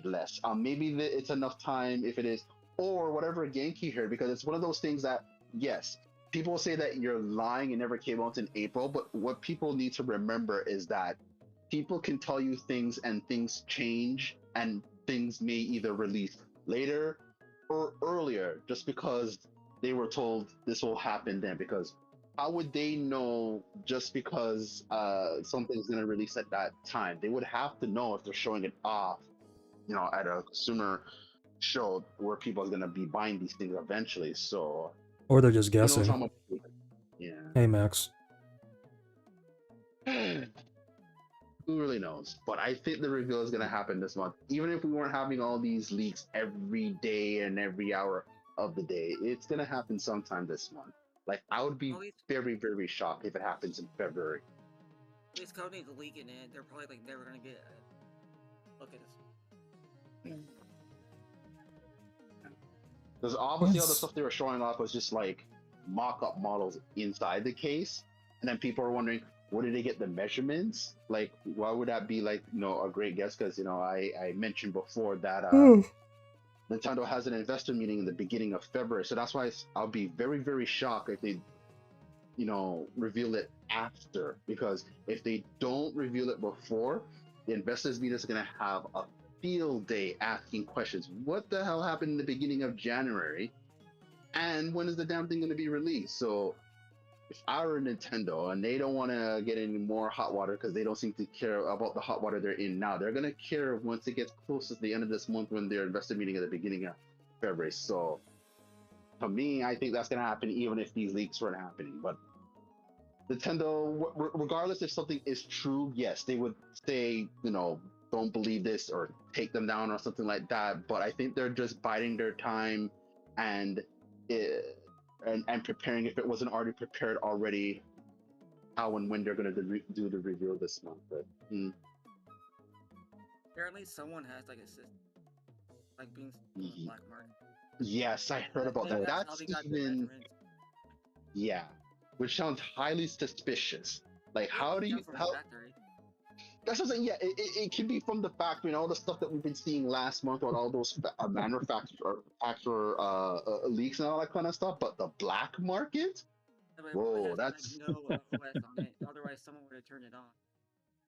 less. Maybe it's enough time if it is, or whatever Genki here, because it's one of those things that, yes, people say that you're lying, it never came out in April, but what people need to remember is that people can tell you things and things change, and things may either release later or earlier just because they were told this will happen then. Because how would they know just because something's going to release at that time? They would have to know if they're showing it off, at a consumer show where people are going to be buying these things eventually. So
Or they're just
who knows
guessing.
how much? Yeah.
Hey, Max.
Who really knows? But I think the reveal is going to happen this month. Even if we weren't having all these leaks every day and every hour of the day, it's going to happen sometime this month. Like, I would be very, very shocked if it happens in February.
These companies leaking it, they're probably like never gonna get a look at this.
Because obviously all the stuff they were showing off was just like mock-up models inside the case, and then people are wondering, where did they get the measurements? Like, why would that be like, a great guess? Because I mentioned before that Nintendo has an investor meeting in the beginning of February, so that's why I'll be very, very shocked if they reveal it after, because if they don't reveal it before, the investors meeting is going to have a field day asking questions. What the hell happened in the beginning of January, and when is the damn thing going to be released? So if I were Nintendo and they don't want to get any more hot water, because they don't seem to care about the hot water they're in now, they're going to care once it gets close to the end of this month, when their investor meeting at the beginning of February. So to me, I think that's going to happen even if these leaks weren't happening. But Nintendo, regardless if something is true, yes, they would say, don't believe this or take them down or something like that. But I think they're just biding their time and preparing, if it wasn't already prepared already, how and when they're going to do the reveal this month. But
apparently someone has like a system, like being on the black market.
Yes, I heard about that. That's even, yeah, which sounds highly suspicious. Like, how do you That's what I'm saying. Yeah, it can be from the factory and all the stuff that we've been seeing last month on all those manufacturer leaks and all that kind of stuff. But the black market, whoa, that's
no OS on it. Otherwise, someone would have turned it on.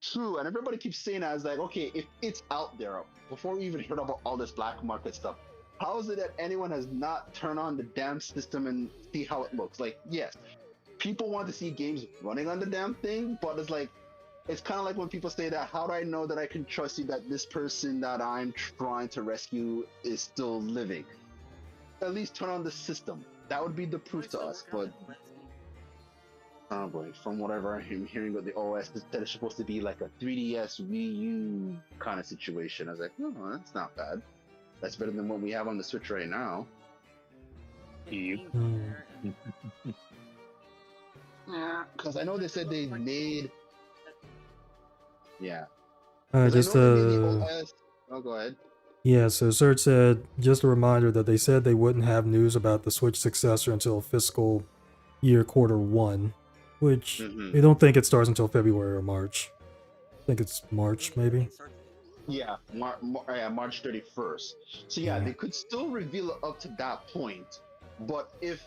True, and everybody keeps saying that. I was like, okay, if it's out there, before we even heard about all this black market stuff, how is it that anyone has not turned on the damn system and see how it looks? Like, yes, people want to see games running on the damn thing, but it's like, it's kind of like when people say that, how do I know that I can trust you that this person that I'm trying to rescue is still living? At least turn on the system. That would be the proof to us. But oh boy, from whatever I'm hearing with the OS, that it's supposed to be like a 3DS Wii U kind of situation. I was like, no, that's not bad. That's better than what we have on the Switch right now.
Yeah,
because I know they said they made. Yeah.
Just
Oh, go ahead.
Yeah, so Serge said, just a reminder that they said they wouldn't have news about the Switch successor until fiscal year Q1, which they don't think it starts until February or March. I think it's March, maybe.
Yeah, March 31st. So yeah, they could still reveal it up to that point. But if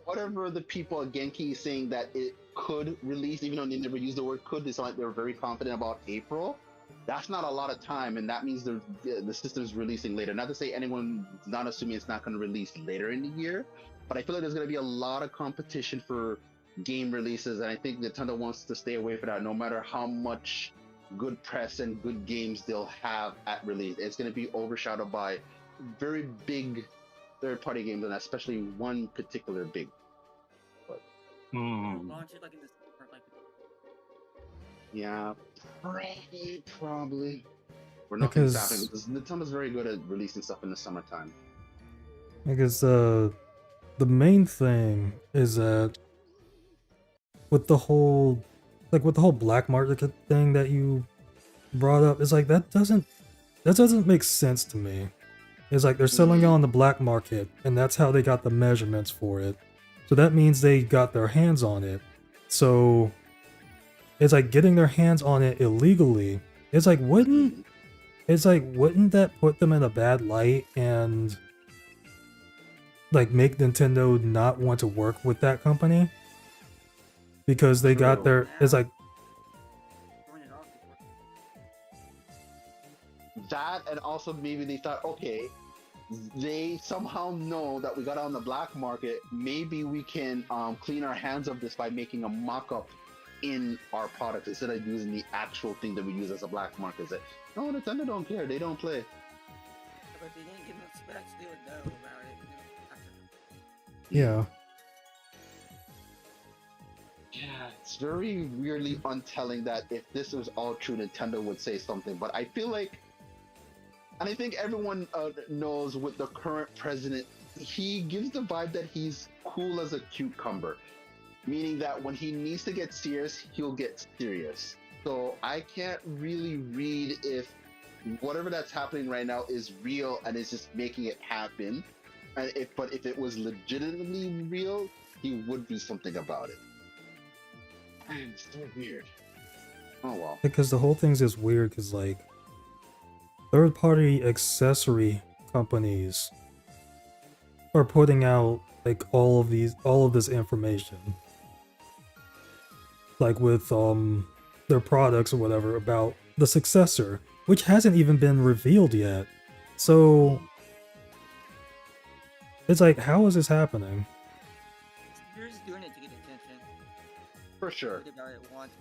whatever the people at Genki is saying that it could release, even though they never used the word could, they sound like they were very confident about April. That's not a lot of time, and that means the system's releasing later. Not to say anyone's not assuming it's not going to release later in the year, but I feel like there's going to be a lot of competition for game releases, and I think Nintendo wants to stay away from that. No matter how much good press and good games they'll have at release, it's going to be overshadowed by very big third-party games, and especially one particular big.
Launch it like in this, or like
Yeah, probably. We're not going to
Because-
happen because Nintendo's very good at releasing stuff in the summertime.
Because the main thing is that with the whole black market thing that you brought up, it's like that doesn't make sense to me. It's like they're selling it on the black market, and that's how they got the measurements for it. So that means they got their hands on it. So it's like getting their hands on it illegally. It's like wouldn't that put them in a bad light and like make Nintendo not want to work with that company? Because they got their, it's like,
turn it off.
That, and also maybe they thought, okay, they somehow know that we got on the black market. Maybe we can clean our hands of this by making a mock-up in our product instead of using the actual thing that we use as a black market. Say, no, Nintendo don't care. They don't play.
But they didn't give them specs. They would know about it.
yeah.
Yeah, it's very weirdly untelling that if this was all true, Nintendo would say something. But I feel like, and I think everyone knows with the current president, he gives the vibe that he's cool as a cucumber, meaning that when he needs to get serious, he'll get serious. So I can't really read if whatever that's happening right now is real and is just making it happen. And but if it was legitimately real, he would do something about it. Man, it's so weird. Oh well.
Because the whole thing's just weird because like third-party accessory companies are putting out like all of this information, like with their products or whatever about the successor, which hasn't even been revealed yet. So it's like, how is this happening?
They're just doing it to get attention.
For sure.
Think about it once.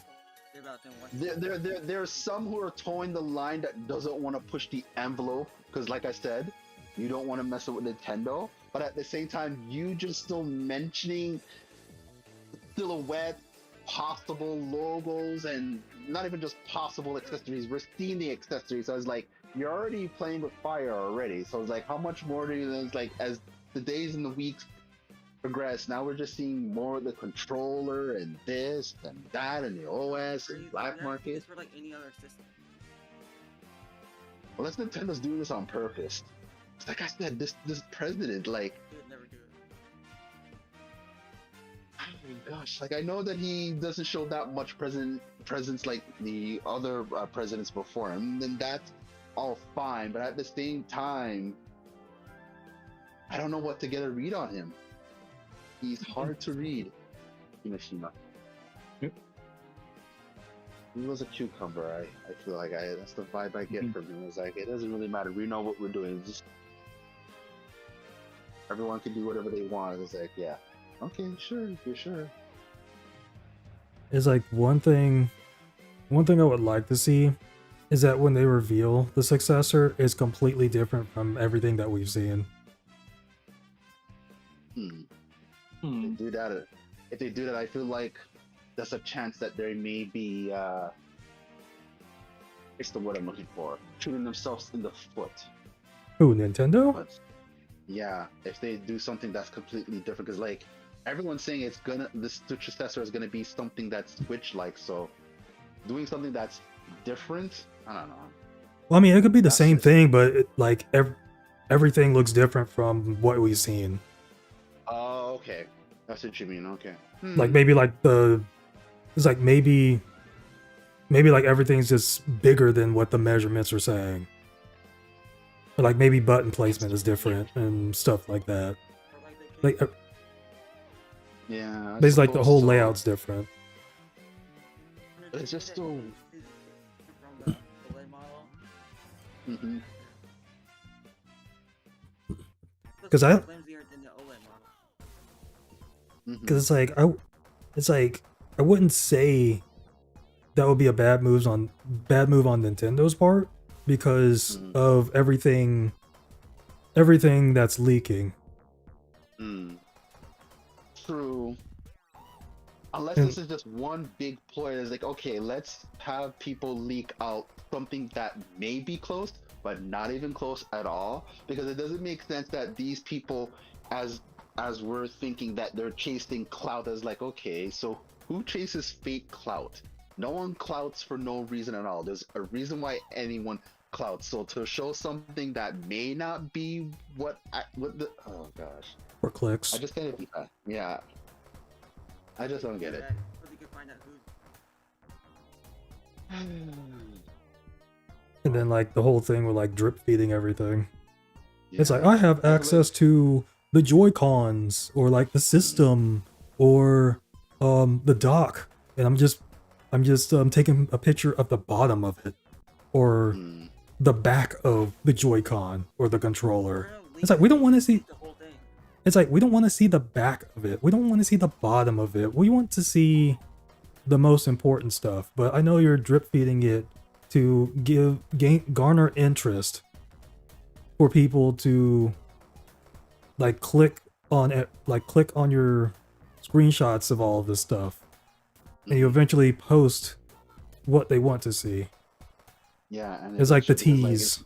Think about them once.
There's some who are towing the line that doesn't want to push the envelope because, like I said, you don't want to mess up with Nintendo. But at the same time, you just still mentioning silhouette, possible logos, and not even just possible accessories. We're seeing the accessories. So I was like, you're already playing with fire already. So it's like, how much more do you? It's like as the days and the weeks progress, now we're just seeing more of the controller and this and that and the OS and black market.
It's for like any other system.
Well, that's Nintendo's doing this on purpose. Like I said, this president, like,
They would never do it.
oh my gosh, like I know that he doesn't show that much presence like the other presidents before him, and that's all fine. But at the same time, I don't know what to get a read on him. He's hard to read. Kimishima.
Yep.
He was a cucumber. I feel like that's the vibe I get from him. It's like it doesn't really matter. We know what we're doing. It's just everyone can do whatever they want. It's like, yeah, okay, sure, you're sure.
Is like one thing I would like to see is that when they reveal the successor, is completely different from everything that we've seen.
If they do that, I feel like there's a chance that there may be it's the word I'm looking for, shooting themselves in the foot.
Who, Nintendo?
But yeah, if they do something that's completely different, because like everyone's saying this successor is gonna be something that's Switch-like, so doing something that's different, I don't know.
Well, I mean, it could be the
That's
same
it.
thing, but like everything looks different from what we've seen.
Oh, okay. That's what you mean. Okay.
Like maybe like it's like maybe like everything's just bigger than what the measurements are saying. Or like maybe button placement is different and stuff like that.
Or like they
Like
Yeah. I
there's like the
suppose
whole
so.
layout's different.
It's just so-
From the
Mm-hmm.
Because I-
flimsier than the OLED model.
Mm-hmm.
Because it's like I wouldn't say that would be a bad move on Nintendo's part because
Mhm.
of everything that's leaking.
True. Unless
And-
this is just one big ploy that's like, okay, let's have people leak out something that may be close, but not even close at all. Because it doesn't make sense that these people, as we're thinking that they're chasing clout, as like, okay, so who chases fake clout? No one clouts for no reason at all. There's a reason why anyone clouts. So to show something that may not be what the oh gosh,
Or clicks.
I just can't do that. Yeah. I just don't get it.
So they can find out who's.
And then like the whole thing with like drip feeding everything. It's like
Yeah.
I have access to the Joy-Cons or like the system or the dock, and I'm just taking a picture of the bottom of it or
Mm.
the back of the Joy-Con or the controller.
We're gonna
It's like we don't want to see.
leak the whole thing.
It's like we don't want to see the back of it. We don't want to see the bottom of it. We want to see the most important stuff. But I know you're drip feeding it to garner interest for people to like click on it, like click on your screenshots of all of this stuff, and you eventually post what they want to see.
Yeah, and
It's like the
eventually,
tease.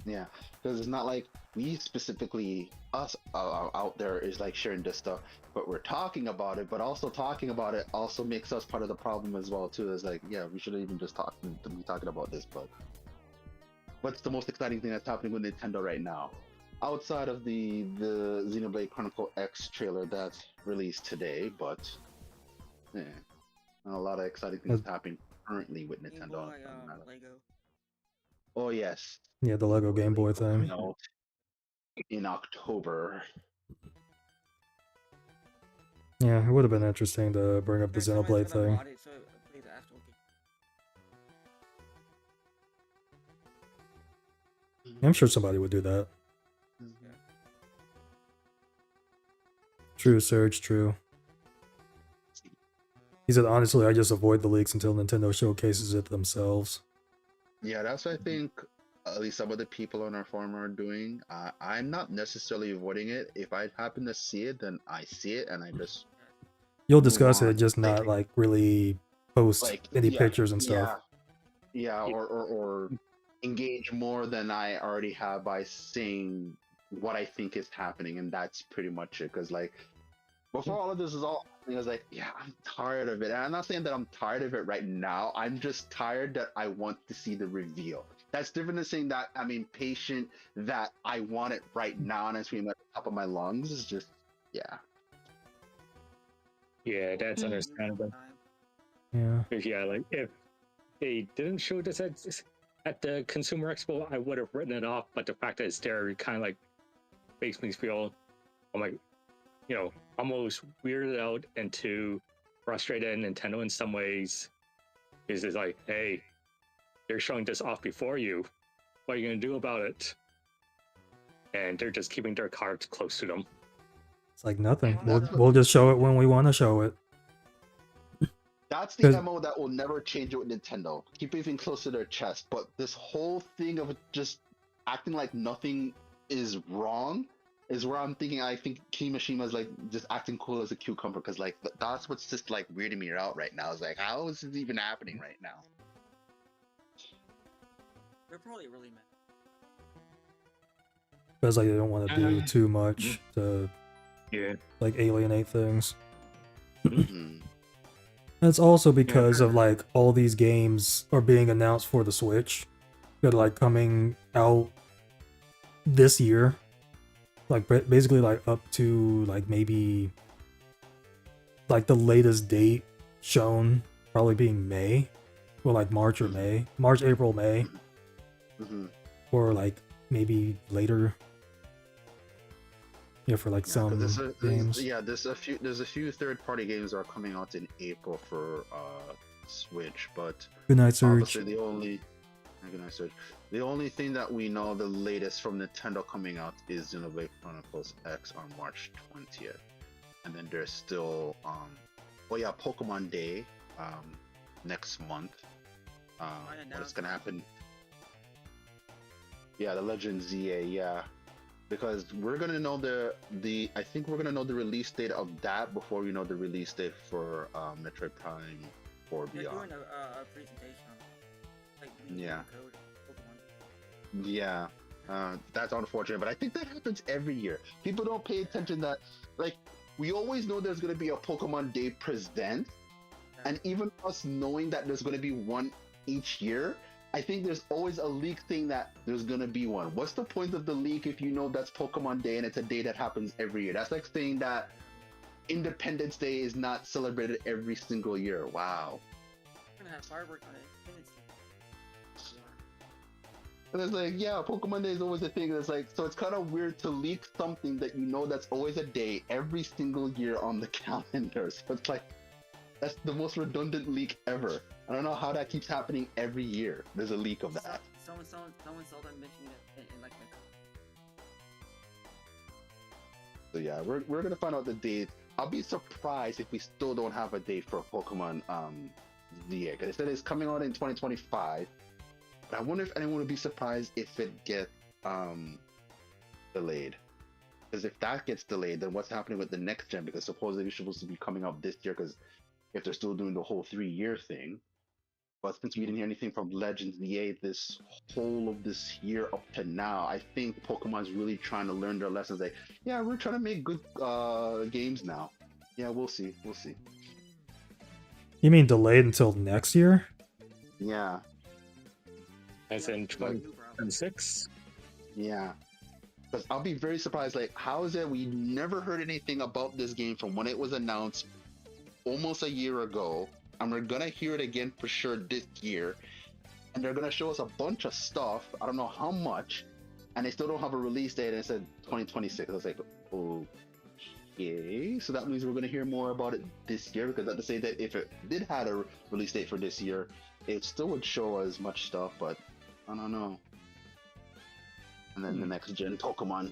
yeah, because it's not like we specifically us out there is like sharing this stuff, but we're talking about it. But also talking about it also makes us part of the problem as well too. It's like, yeah, we should even just be talking about this. But what's the most exciting thing that's happening with Nintendo right now, outside of the Xenoblade Chronicle X trailer that's released today? But yeah, a lot of exciting things happening currently with
Game
Nintendo.
Boy, Lego.
Oh yes,
Yeah, the Lego Game Boy thing.
you know, in October.
Yeah, it would have been interesting to bring up the
Next time I
Xenoblade
thought I
thing.
bought it, so I play the actual game.
I'm sure somebody would do that. True, Surge, true. He said, honestly, I just avoid the leaks until Nintendo showcases it themselves.
Yeah, that's what I think at least some of the people on our forum are doing. I'm not necessarily avoiding it. If I happen to see it, then I see it and I just
You'll
move
discuss
on.
it, just not like really post
like
any
yeah,
pictures and stuff.
Yeah, or engage more than I already have by saying what I think is happening, and that's pretty much it. Because like before all of this is all happening, I was like, yeah, I'm tired of it. And I'm not saying that I'm tired of it right now. I'm just tired that I want to see the reveal. That's different than saying that I'm impatient that I want it right now and I'm screaming at the top of my lungs. It's just yeah.
Yeah, that's understandable.
Yeah.
Because yeah, like if they didn't show this at the Consumer Expo, I would have written it off. But the fact that it's there kind of like makes me feel, I'm like, you know, almost weirded out into frustrated at Nintendo in some ways. Because it's like, hey, they're showing this off before you. What are you gonna do about it? And they're just keeping their cards close to them.
It's like nothing.
Well, that's
We'll just show it when we want to show it.
That's the
'Cause-
MO that will never change it with Nintendo. Keep everything close to their chest. But this whole thing of just acting like nothing is wrong is where I'm thinking. I think Kimishima's like just acting cool as a cucumber because like that's what's just like weirding me out right now. It's like, how is this even happening right now?
They're probably really mad.
Because like they don't want to do too much to
Yeah.
like alienate things.
Mhm.
That's also because of like all these games are being announced for the Switch. They're like coming out this year. Like basically like up to like maybe like the latest date shown probably being May. Or like March or May. March, April, May.
Mhm.
Or like maybe later. Yeah, for like
Yeah, 'cause
some games.
there's a few third-party games that are coming out in April for Switch, but
Good night, Surge.
obviously the only Organized search. The only thing that we know, the latest from Nintendo coming out, is Xenoblade Chronicles X on March 20th, and then there's still Pokemon Day next month. What's gonna happen? Yeah, the Legend ZA, yeah. Because we're gonna know I think we're gonna know the release date of that before we know the release date for Metroid Prime 4
They're
Beyond.
doing a presentation. Like,
Yeah.
code Pokemon.
Yeah, that's unfortunate, but I think that happens every year. People don't pay attention that, like, we always know there's gonna be a Pokemon Day present, and even us knowing that there's gonna be one each year, I think there's always a leak thing that there's gonna be one. What's the point of the leak if you know that's Pokemon Day and it's a day that happens every year? That's like saying that Independence Day is not celebrated every single year. Wow.
We're gonna have fireworks on it.
And it's like, yeah, Pokemon Day is always a thing. It's like, so it's kind of weird to leak something that you know that's always a day every single year on the calendar. So it's like, that's the most redundant leak ever. I don't know how that keeps happening every year. There's a leak of that.
Someone saw them mentioning it in like the.
So yeah, we're gonna find out the date. I'll be surprised if we still don't have a date for Pokemon ZA, because they said it's coming out in 2025. But I wonder if anyone would be surprised if it gets delayed. Because if that gets delayed, then what's happening with the next gen? Because supposedly it's supposed to be coming out this year, because if they're still doing the whole 3-year thing. But since we didn't hear anything from Legends EA this whole of this year up to now, I think Pokemon's really trying to learn their lessons. Like, yeah, we're trying to make good games now. Yeah, we'll see. We'll see.
You mean delayed until next year?
Yeah.
As in 2026?
Yeah. Because I'll be very surprised. Like, how is it we never heard anything about this game from when it was announced almost a year ago? And we're gonna hear it again for sure this year, and they're gonna show us a bunch of stuff. I don't know how much, and they still don't have a release date. And it said 2026. I was like, okay, so that means we're gonna hear more about it this year. Because to say that if it did have a release date for this year, it still would show us much stuff. But I don't know. And then the next gen Pokemon.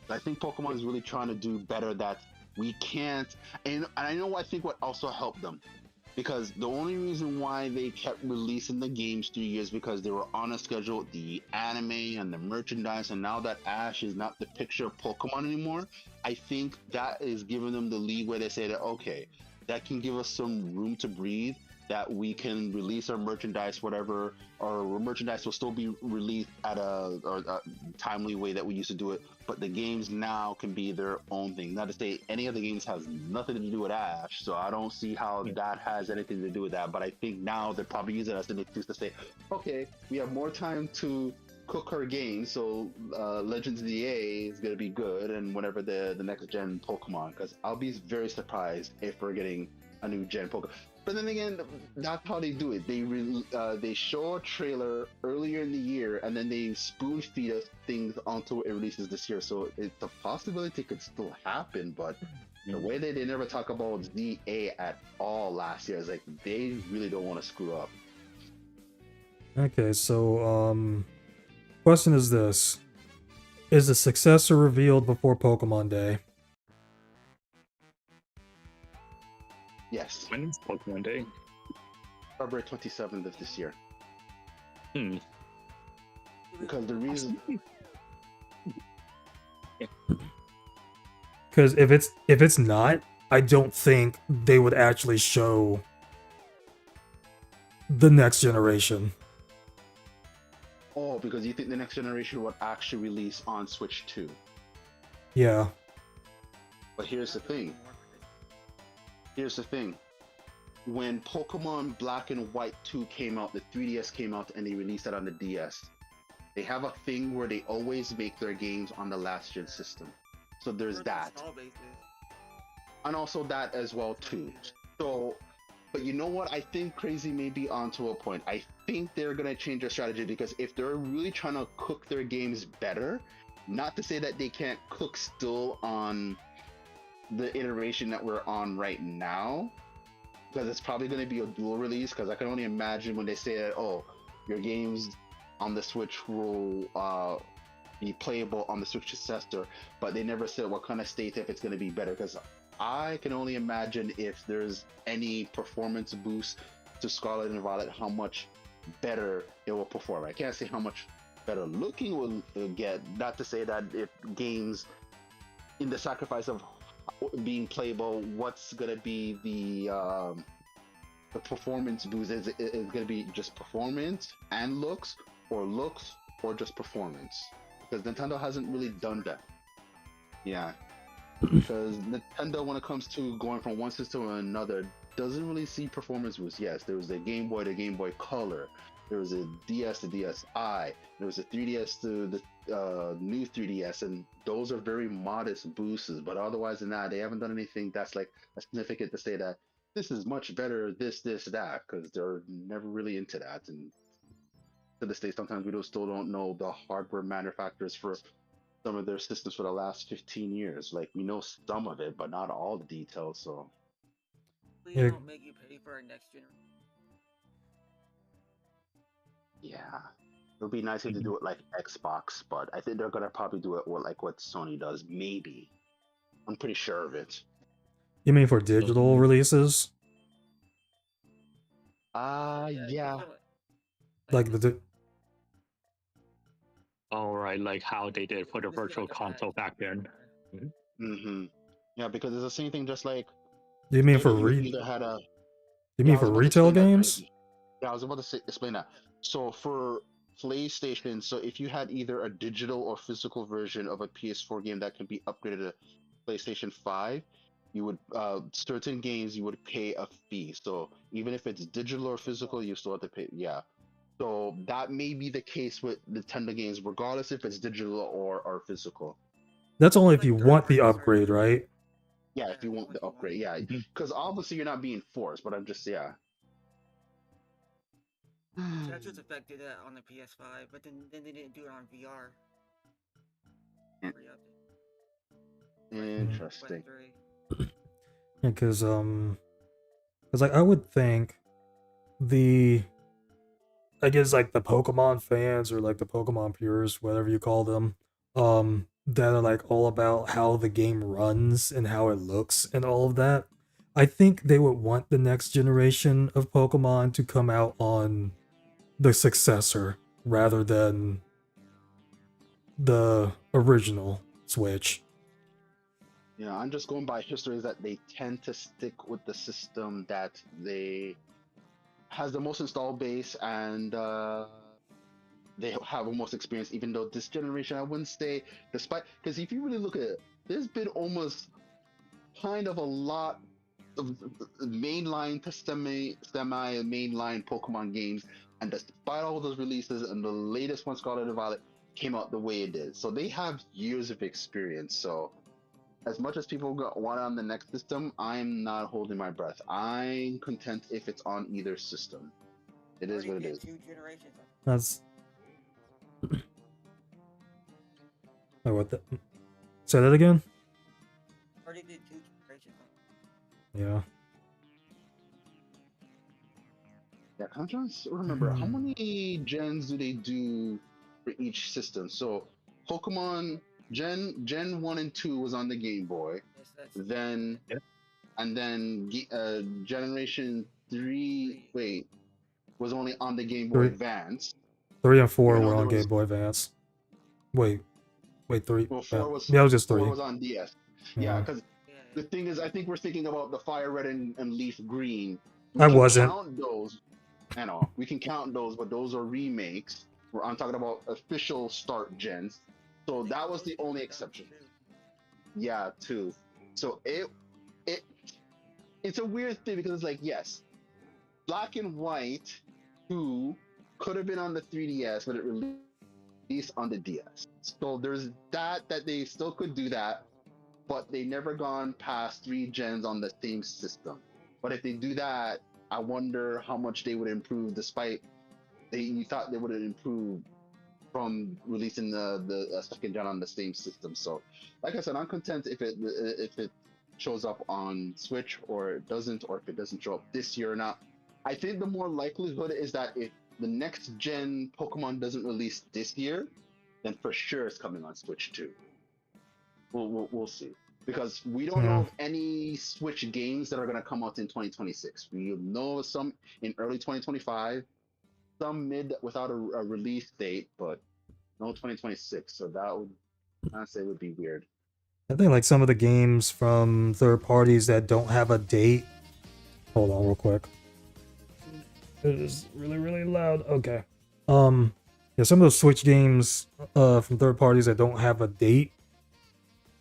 I think Pokemon is really trying to do better. That we can't, and I know I think what also helped them, because the only reason why they kept releasing the games 3 years because they were on a schedule, the anime and the merchandise, and now that Ash is not the picture of Pokemon anymore, I think that is giving them the leeway to say that, okay, that can give us some room to breathe, that we can release our merchandise, whatever, or merchandise will still be released at a timely way that we used to do it, but the games now can be their own thing. Not to say any of the games has nothing to do with Ash, so I don't see how that has anything to do with that, but I think now they're probably using it as an excuse to say, okay, we have more time to cook our games, so Legends of the A is going to be good, and whatever the next gen Pokemon, because I'll be very surprised if we're getting a new gen Pokemon. But then again, that's how they do it. They show a trailer earlier in the year, and then they spoon feed us things until it releases this year. So it's a possibility it could still happen, but the way that they never talk about ZA at all last year is like they really don't want to screw up.
Okay, so question is this: is the successor revealed before Pokemon Day?
Yes.
When is Pokemon Day?
February 27th of this year. Because the reason,
Because if it's not, I don't think they would actually show the next generation.
oh, because you think the next generation would actually release on Switch 2.
Yeah.
But here's the thing. Here's the thing. When Pokemon Black and White 2 came out, the 3DS came out, and they released it on the DS, they have a thing where they always make their games on the last gen system. So there's that. And also that as well too. So, but you know what? I think Crazy may be onto a point. I think they're going to change their strategy, because if they're really trying to cook their games better, not to say that they can't cook still on the iteration that we're on right now, because it's probably going to be a dual release, because I can only imagine when they say that, oh, your games on the Switch will be playable on the Switch successor, but they never said what kind of state if it's going to be better. Because I can only imagine if there's any performance boost to Scarlet and Violet, how much better it will perform. I can't say how much better looking will get. Not to say that if games in the sacrifice of being playable, what's going to be the performance boost? Is it going to be just performance and looks or just performance? Because Nintendo hasn't really done that. Yeah. Because Nintendo, when it comes to going from one system to another, doesn't really see performance boost. Yes, there was the Game Boy to Game Boy Color. There was a DS to DSi. There was a 3DS to the new 3DS, and those are very modest boosts. But otherwise than that, they haven't done anything that's like significant to say that this is much better, this, that, because they're never really into that. And to this day, sometimes we still don't know the hardware manufacturers for some of their systems for the last 15 years. Like, we know some of it, but not all the details. So,
Please
Yeah.
don't make you pay for our next generation.
yeah, it would be nice if they do it like Xbox, but I think they're gonna probably do it like what Sony does. Maybe, I'm pretty sure of it.
You mean for digital releases?
Yeah.
Like the
All right, like how they did for the virtual console back then.
Mm-hmm. Yeah, because it's the same thing. Just like
you mean for
you either had a.
you
Yeah,
mean
I was
for
about to
retail
explain that.
games?
Yeah, I was about to explain that. So for PlayStation, so if you had either a digital or physical version of a PS4 game that can be upgraded to PlayStation 5, you would certain games you would pay a fee. So even if it's digital or physical, you still have to pay. Yeah. So that may be the case with Nintendo games, regardless if it's digital or physical.
That's only if you want the upgrade, right?
Yeah, if you want the upgrade, yeah, because obviously you're not being forced. But I'm just
That's what's affected that on the PS5, but then they didn't do it on VR.
Interesting.
Because like I would think I guess like the Pokemon fans or like the Pokemon purists, whatever you call them, that are like all about how the game runs and how it looks and all of that. I think they would want the next generation of Pokemon to come out on the successor rather than the original Switch.
Yeah, I'm just going by history, is that they tend to stick with the system that they has the most installed base and they have the most experience. Even though this generation, I wouldn't say, despite, because if you really look at it, there's been almost kind of a lot of mainline to semi mainline Pokemon games, and despite all those releases, and the latest one, Scarlet and Violet, came out the way it did. So they have years of experience. So as much as people want on the next system, I'm not holding my breath. I'm content if it's on either system. It is what it is.
2 generations.
That's oh, what the? Say that again.
Already did 2 generations.
Yeah.
Yeah, I'm trying to remember how many gens do they do for each system. So Pokemon Gen 1 and 2 was on the Game Boy.
Yes,
Then and then Generation 3 was only on the Game Boy Advance.
3 and 4
Even though
were
there
on
was-
Game Boy Advance. Wait, 3.
Well, 4 was
yeah, it was just 3.
4 was on DS. Yeah,
Yeah.
because the thing is, I think we're thinking about the Fire Red and Leaf Green.
I wasn't.
Count those. I know we can count those, but those are remakes. I'm talking about official start gens. So that was the only exception. Yeah, 2. So it's a weird thing because it's like, yes, Black and White 2 could have been on the 3DS, but it released on the DS. So there's that they still could do that, but they never gone past 3 gens on the same system. But if they do that, I wonder how much they would improve, despite you thought they would have improved from releasing the second gen on the same system. So, like I said, I'm content if it shows up on Switch or it doesn't, or if it doesn't show up this year or not. I think the more likelihood is that if the next gen Pokemon doesn't release this year, then for sure it's coming on Switch 2. We'll see. Because we don't know of any Switch games that are going to come out in 2026. We know some in early 2025, some mid without a release date, but no 2026. So that would, I'd say, would be weird.
I think like some of the games from third parties that don't have a date. Hold on, real quick. It is really, really loud. Okay. Yeah, some of those Switch games from third parties that don't have a date,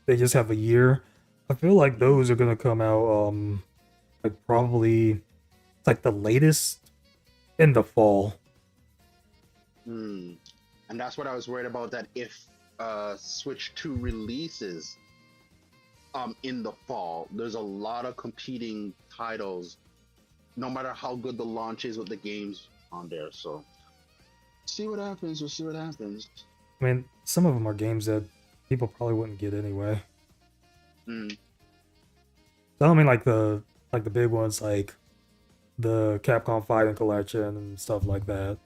they just have a year. I feel like those are gonna come out like probably like the latest in the fall.
And that's what I was worried about, that if Switch 2 releases in the fall, there's a lot of competing titles, no matter how good the launch is with the games on there. So see what happens. We'll see what happens.
I mean, some of them are games that people probably wouldn't get anyway. I don't mean like the big ones, like the Capcom Fighting Collection and stuff like that.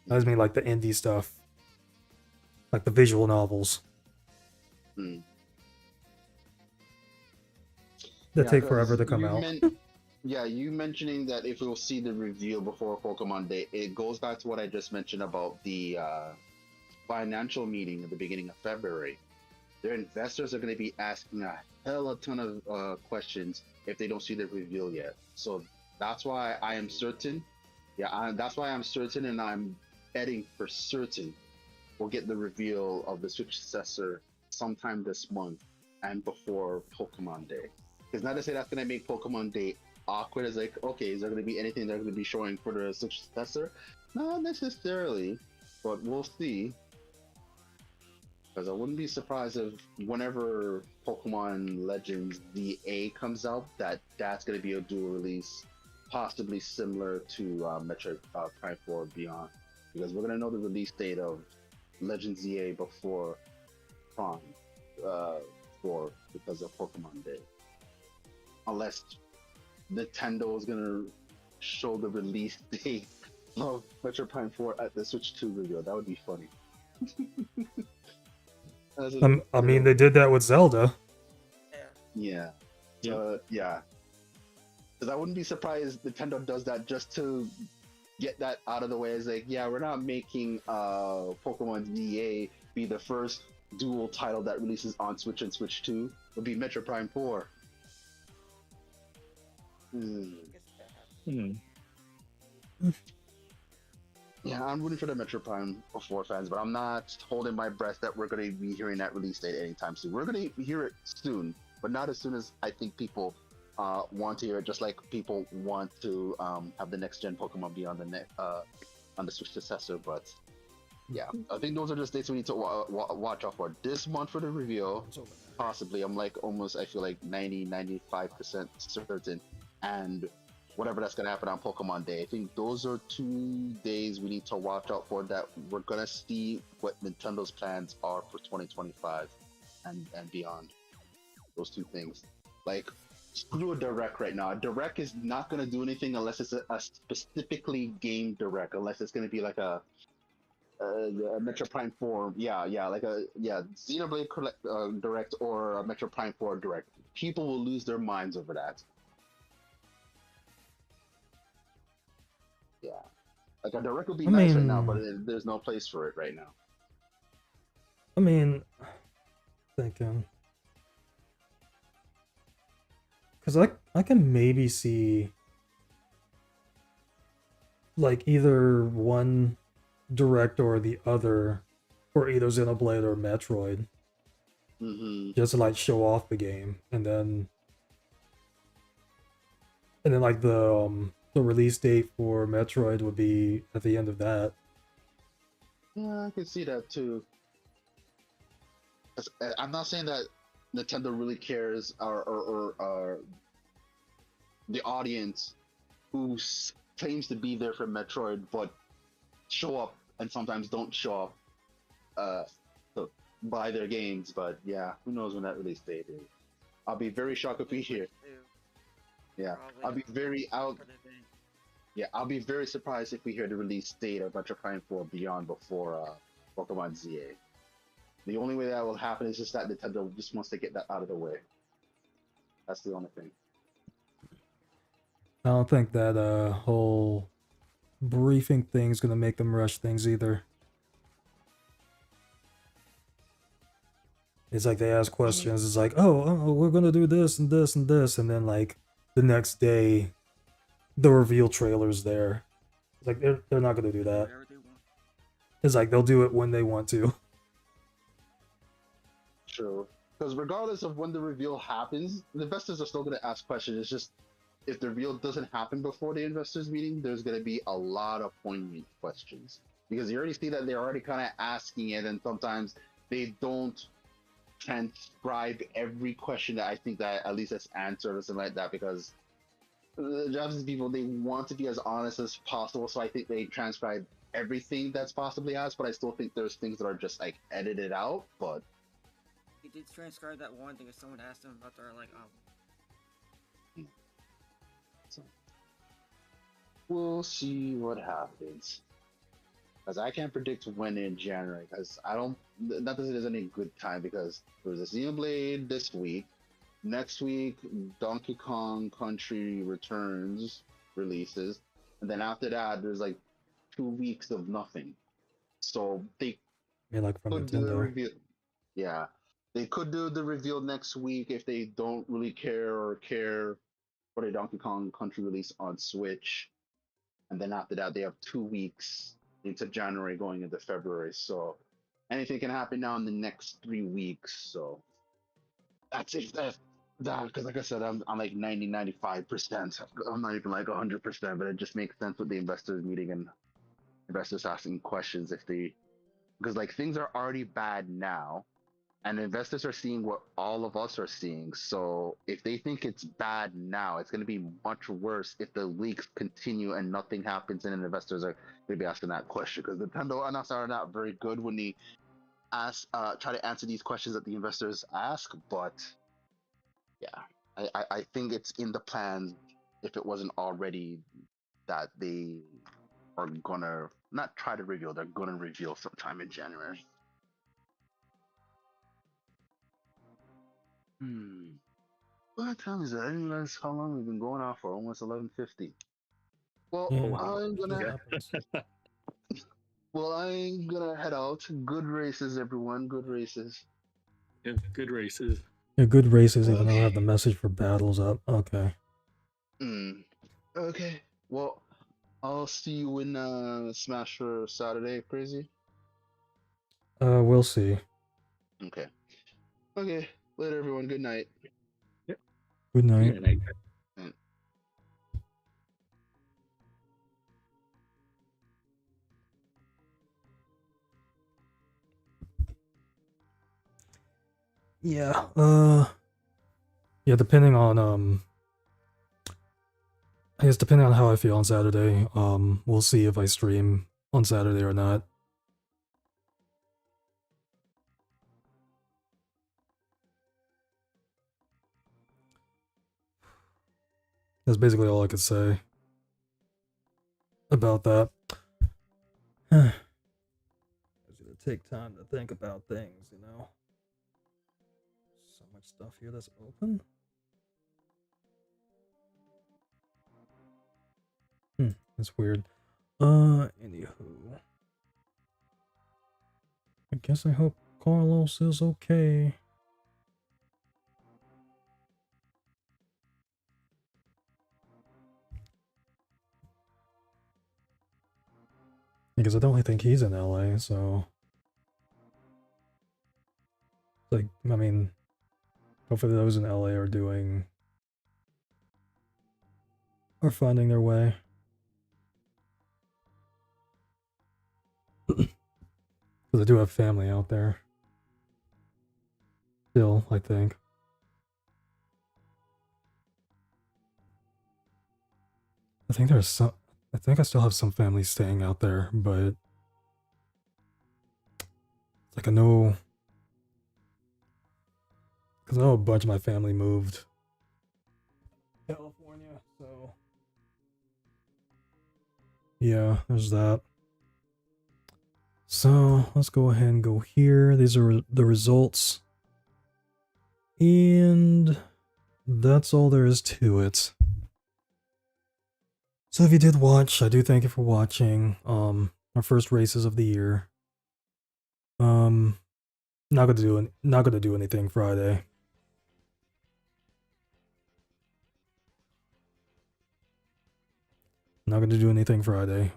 I just mean like the indie stuff, like the visual novels. That take forever to come out.
You mentioning that if we'll see the reveal before Pokemon Day, it goes back to what I just mentioned about the financial meeting at the beginning of February. Their investors are going to be asking a hell of a ton of questions if they don't see the reveal yet. So that's why I am certain. That's why I'm certain, and I'm betting for certain we'll get the reveal of the Switch successor sometime this month and before Pokemon Day. Because not to say that's going to make Pokemon Day awkward, as like, okay, is there going to be anything they're going to be showing for the Switch successor? Not necessarily, but we'll see. Because I wouldn't be surprised if whenever Pokemon Legends ZA comes out, that's going to be a dual release, possibly similar to Metroid Prime 4 Beyond. Because we're going to know the release date of Legends ZA before Prime 4 because of Pokemon Day. Unless Nintendo is going to show the release date of Metroid Prime 4 at the Switch 2 reveal. That would be funny.
I mean, they did that with Zelda.
Yeah. Because I wouldn't be surprised Nintendo does that just to get that out of the way. It's like, yeah, we're not making Pokemon ZA be the first dual title that releases on Switch and Switch 2. It'll be Metroid Prime 4. Yeah, I'm rooting for the Metroid Prime 4 fans, but I'm not holding my breath that we're going to be hearing that release date anytime soon. We're going to hear it soon, but not as soon as I think people want to hear it, just like people want to have the next gen Pokemon be on the Switch successor. But yeah, I think those are just dates we need to watch out for. This month for the reveal, possibly. I'm like almost, I feel like 90-95% certain, and whatever that's going to happen on Pokemon Day. I think those are 2 days we need to watch out for, that we're going to see what Nintendo's plans are for 2025 and beyond. Those 2 things. Like, screw a Direct right now. A Direct is not going to do anything unless it's a specifically game Direct, unless it's going to be like a Metro Prime 4, Xenoblade Direct or a Metro Prime 4 Direct. People will lose their minds over that. Yeah, like a Direct would be nice right now, but there's no place for it right now.
I mean, thinking, because I can maybe see like either one Direct or the other for either Xenoblade or Metroid, just to like show off the game, and then like the release date for Metroid would be at the end of that.
Yeah, I can see that too. I'm not saying that Nintendo really cares, or the audience who claims to be there for Metroid but show up and sometimes don't show up to buy their games. But yeah, who knows when that release date is? I'll be very shocked if we hear. Yeah, I'll be very out. Yeah, I'll be very surprised if we hear the release date of Metroid 4 Beyond before Pokemon ZA. The only way that will happen is just that Nintendo just wants to get that out of the way. That's the only thing.
I don't think that whole briefing thing's gonna make them rush things either. It's like they ask questions. It's like, oh, we're gonna do this and this and this, and then like the next day, the reveal trailer's there. It's like they're not gonna do that.
Whatever they want.
It's like they'll do it when they want to.
True. Because regardless of when the reveal happens, the investors are still going to ask questions. It's just if the reveal doesn't happen before the investors meeting, there's going to be a lot of poignant questions. Because you already see that they're already kind of asking it, and sometimes they don't transcribe every question that I think that at least that's answered or something like that. Because the Japanese people, they want to be as honest as possible, so I think they transcribe everything that's possibly asked. But I still think there's things that are just like edited out. But
He did transcribe that one thing if someone asked him about their like
so, we'll see what happens. Because I can't predict when in January. Because I don't. Not that there's any good time. Because there's a Xenoblade this week. Next week, Donkey Kong Country Returns releases, and then after that, there's like 2 weeks of nothing. So they
Yeah, like from
could do the
Nintendo.
reveal. Yeah, they could do the reveal next week if they don't really care for the Donkey Kong Country release on Switch, and then after that, they have 2 weeks into January going into February. So anything can happen now in the next 3 weeks. So that's it. That because like I said, I'm like 95%. I'm not even like 100%, but it just makes sense with the investors meeting and investors asking questions if they because like things are already bad now, and investors are seeing what all of us are seeing. So if they think it's bad now, it's going to be much worse if the leaks continue and nothing happens, and then investors are going to be asking that question because Nintendo and us are not very good when they try to answer these questions that the investors ask, but. Yeah, I think it's in the plan if it wasn't already that they are gonna not try to reveal, they're gonna reveal sometime in January. What time is it? I didn't realize how long we've been going on for. Almost 11:50. Well,
Yeah,
I'm
shit
gonna
happens.
I'm gonna head out. Good races, everyone. Good races.
Yeah, good races.
Yeah, good races, even though I have
Okay.
the message for battles up. Okay.
Okay. Well, I'll see you in Smash for Saturday, Crazy.
We'll see.
Okay. Okay. Later, everyone. Good night.
Good night.
And I
Yeah. Yeah. Depending on I guess depending on how I feel on Saturday, we'll see if I stream on Saturday or not. That's basically all I could say about that. It's gonna take time to think about things, you know. So much stuff here that's open. That's weird. Anywho. I guess I hope Carlos is okay. Because I don't think he's in LA, so. Like, I mean, hopefully those in LA are finding their way. Because I do have family out there. Still, I think. I think I still have some family staying out there, but it's like I know, because I know a bunch of my family moved to California, so yeah, there's that. So let's go ahead and go here. These are the results. And that's all there is to it. So if you did watch, I do thank you for watching. Our first races of the year. Not gonna do anything Friday. Not gonna do anything Friday.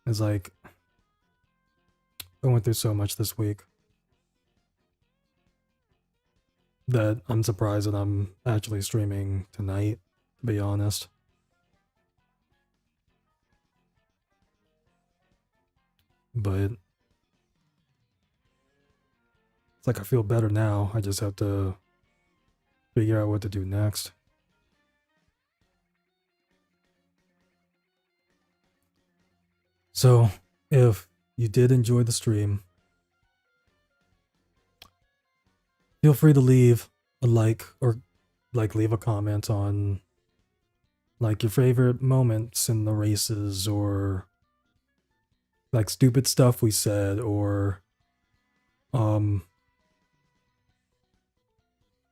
It's like I went through so much this week that I'm surprised that I'm actually streaming tonight, to be honest. But it's like I feel better now. I just have to figure out what to do next. So, if you did enjoy the stream, feel free to leave a like or leave a comment on like your favorite moments in the races, or like stupid stuff we said, or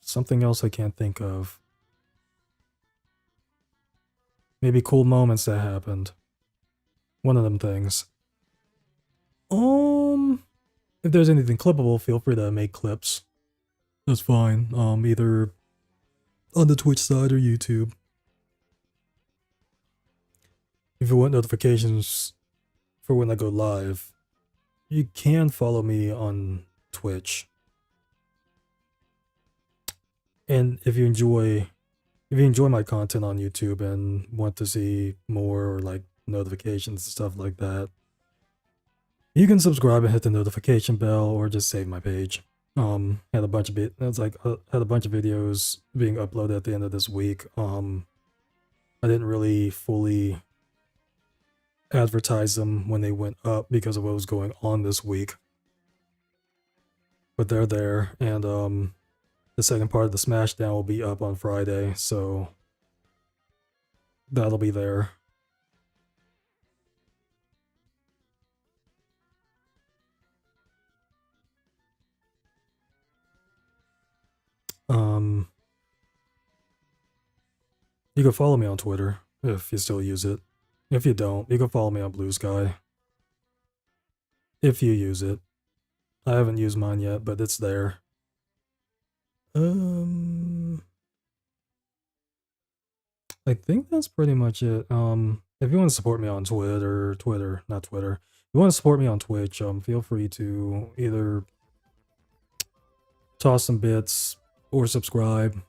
something else I can't think of. Maybe cool moments that happened. One of them things. If there's anything clippable, feel free to make clips. That's fine. Either on the Twitch side or YouTube. If you want notifications for when I go live, you can follow me on Twitch. And if you enjoy my content on YouTube and want to see more, or like notifications and stuff like that, you can subscribe and hit the notification bell, or just save my page. Had a bunch of had a bunch of videos being uploaded at the end of this week. I didn't really fully advertise them when they went up because of what was going on this week. But they're there, and the second part of the Smashdown will be up on Friday, so that'll be there. You can follow me on Twitter if you still use it. If you don't, you can follow me on Blue Sky. If you use it. I haven't used mine yet, but it's there. I think that's pretty much it. If you want to support me on not Twitter. If you want to support me on Twitch, feel free to either toss some bits or subscribe.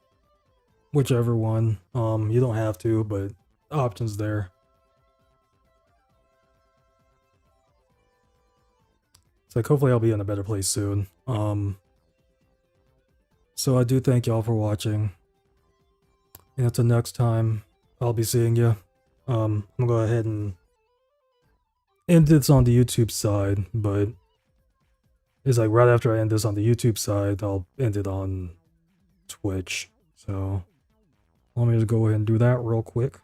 Whichever one. You don't have to, but options there. It's like hopefully I'll be in a better place soon. So I do thank y'all for watching. And until next time, I'll be seeing you. I'm gonna go ahead and end this on the YouTube side, but it's like right after I end this on the YouTube side, I'll end it on Twitch. So let me just go ahead and do that real quick.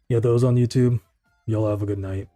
Yeah, those on YouTube, y'all have a good night.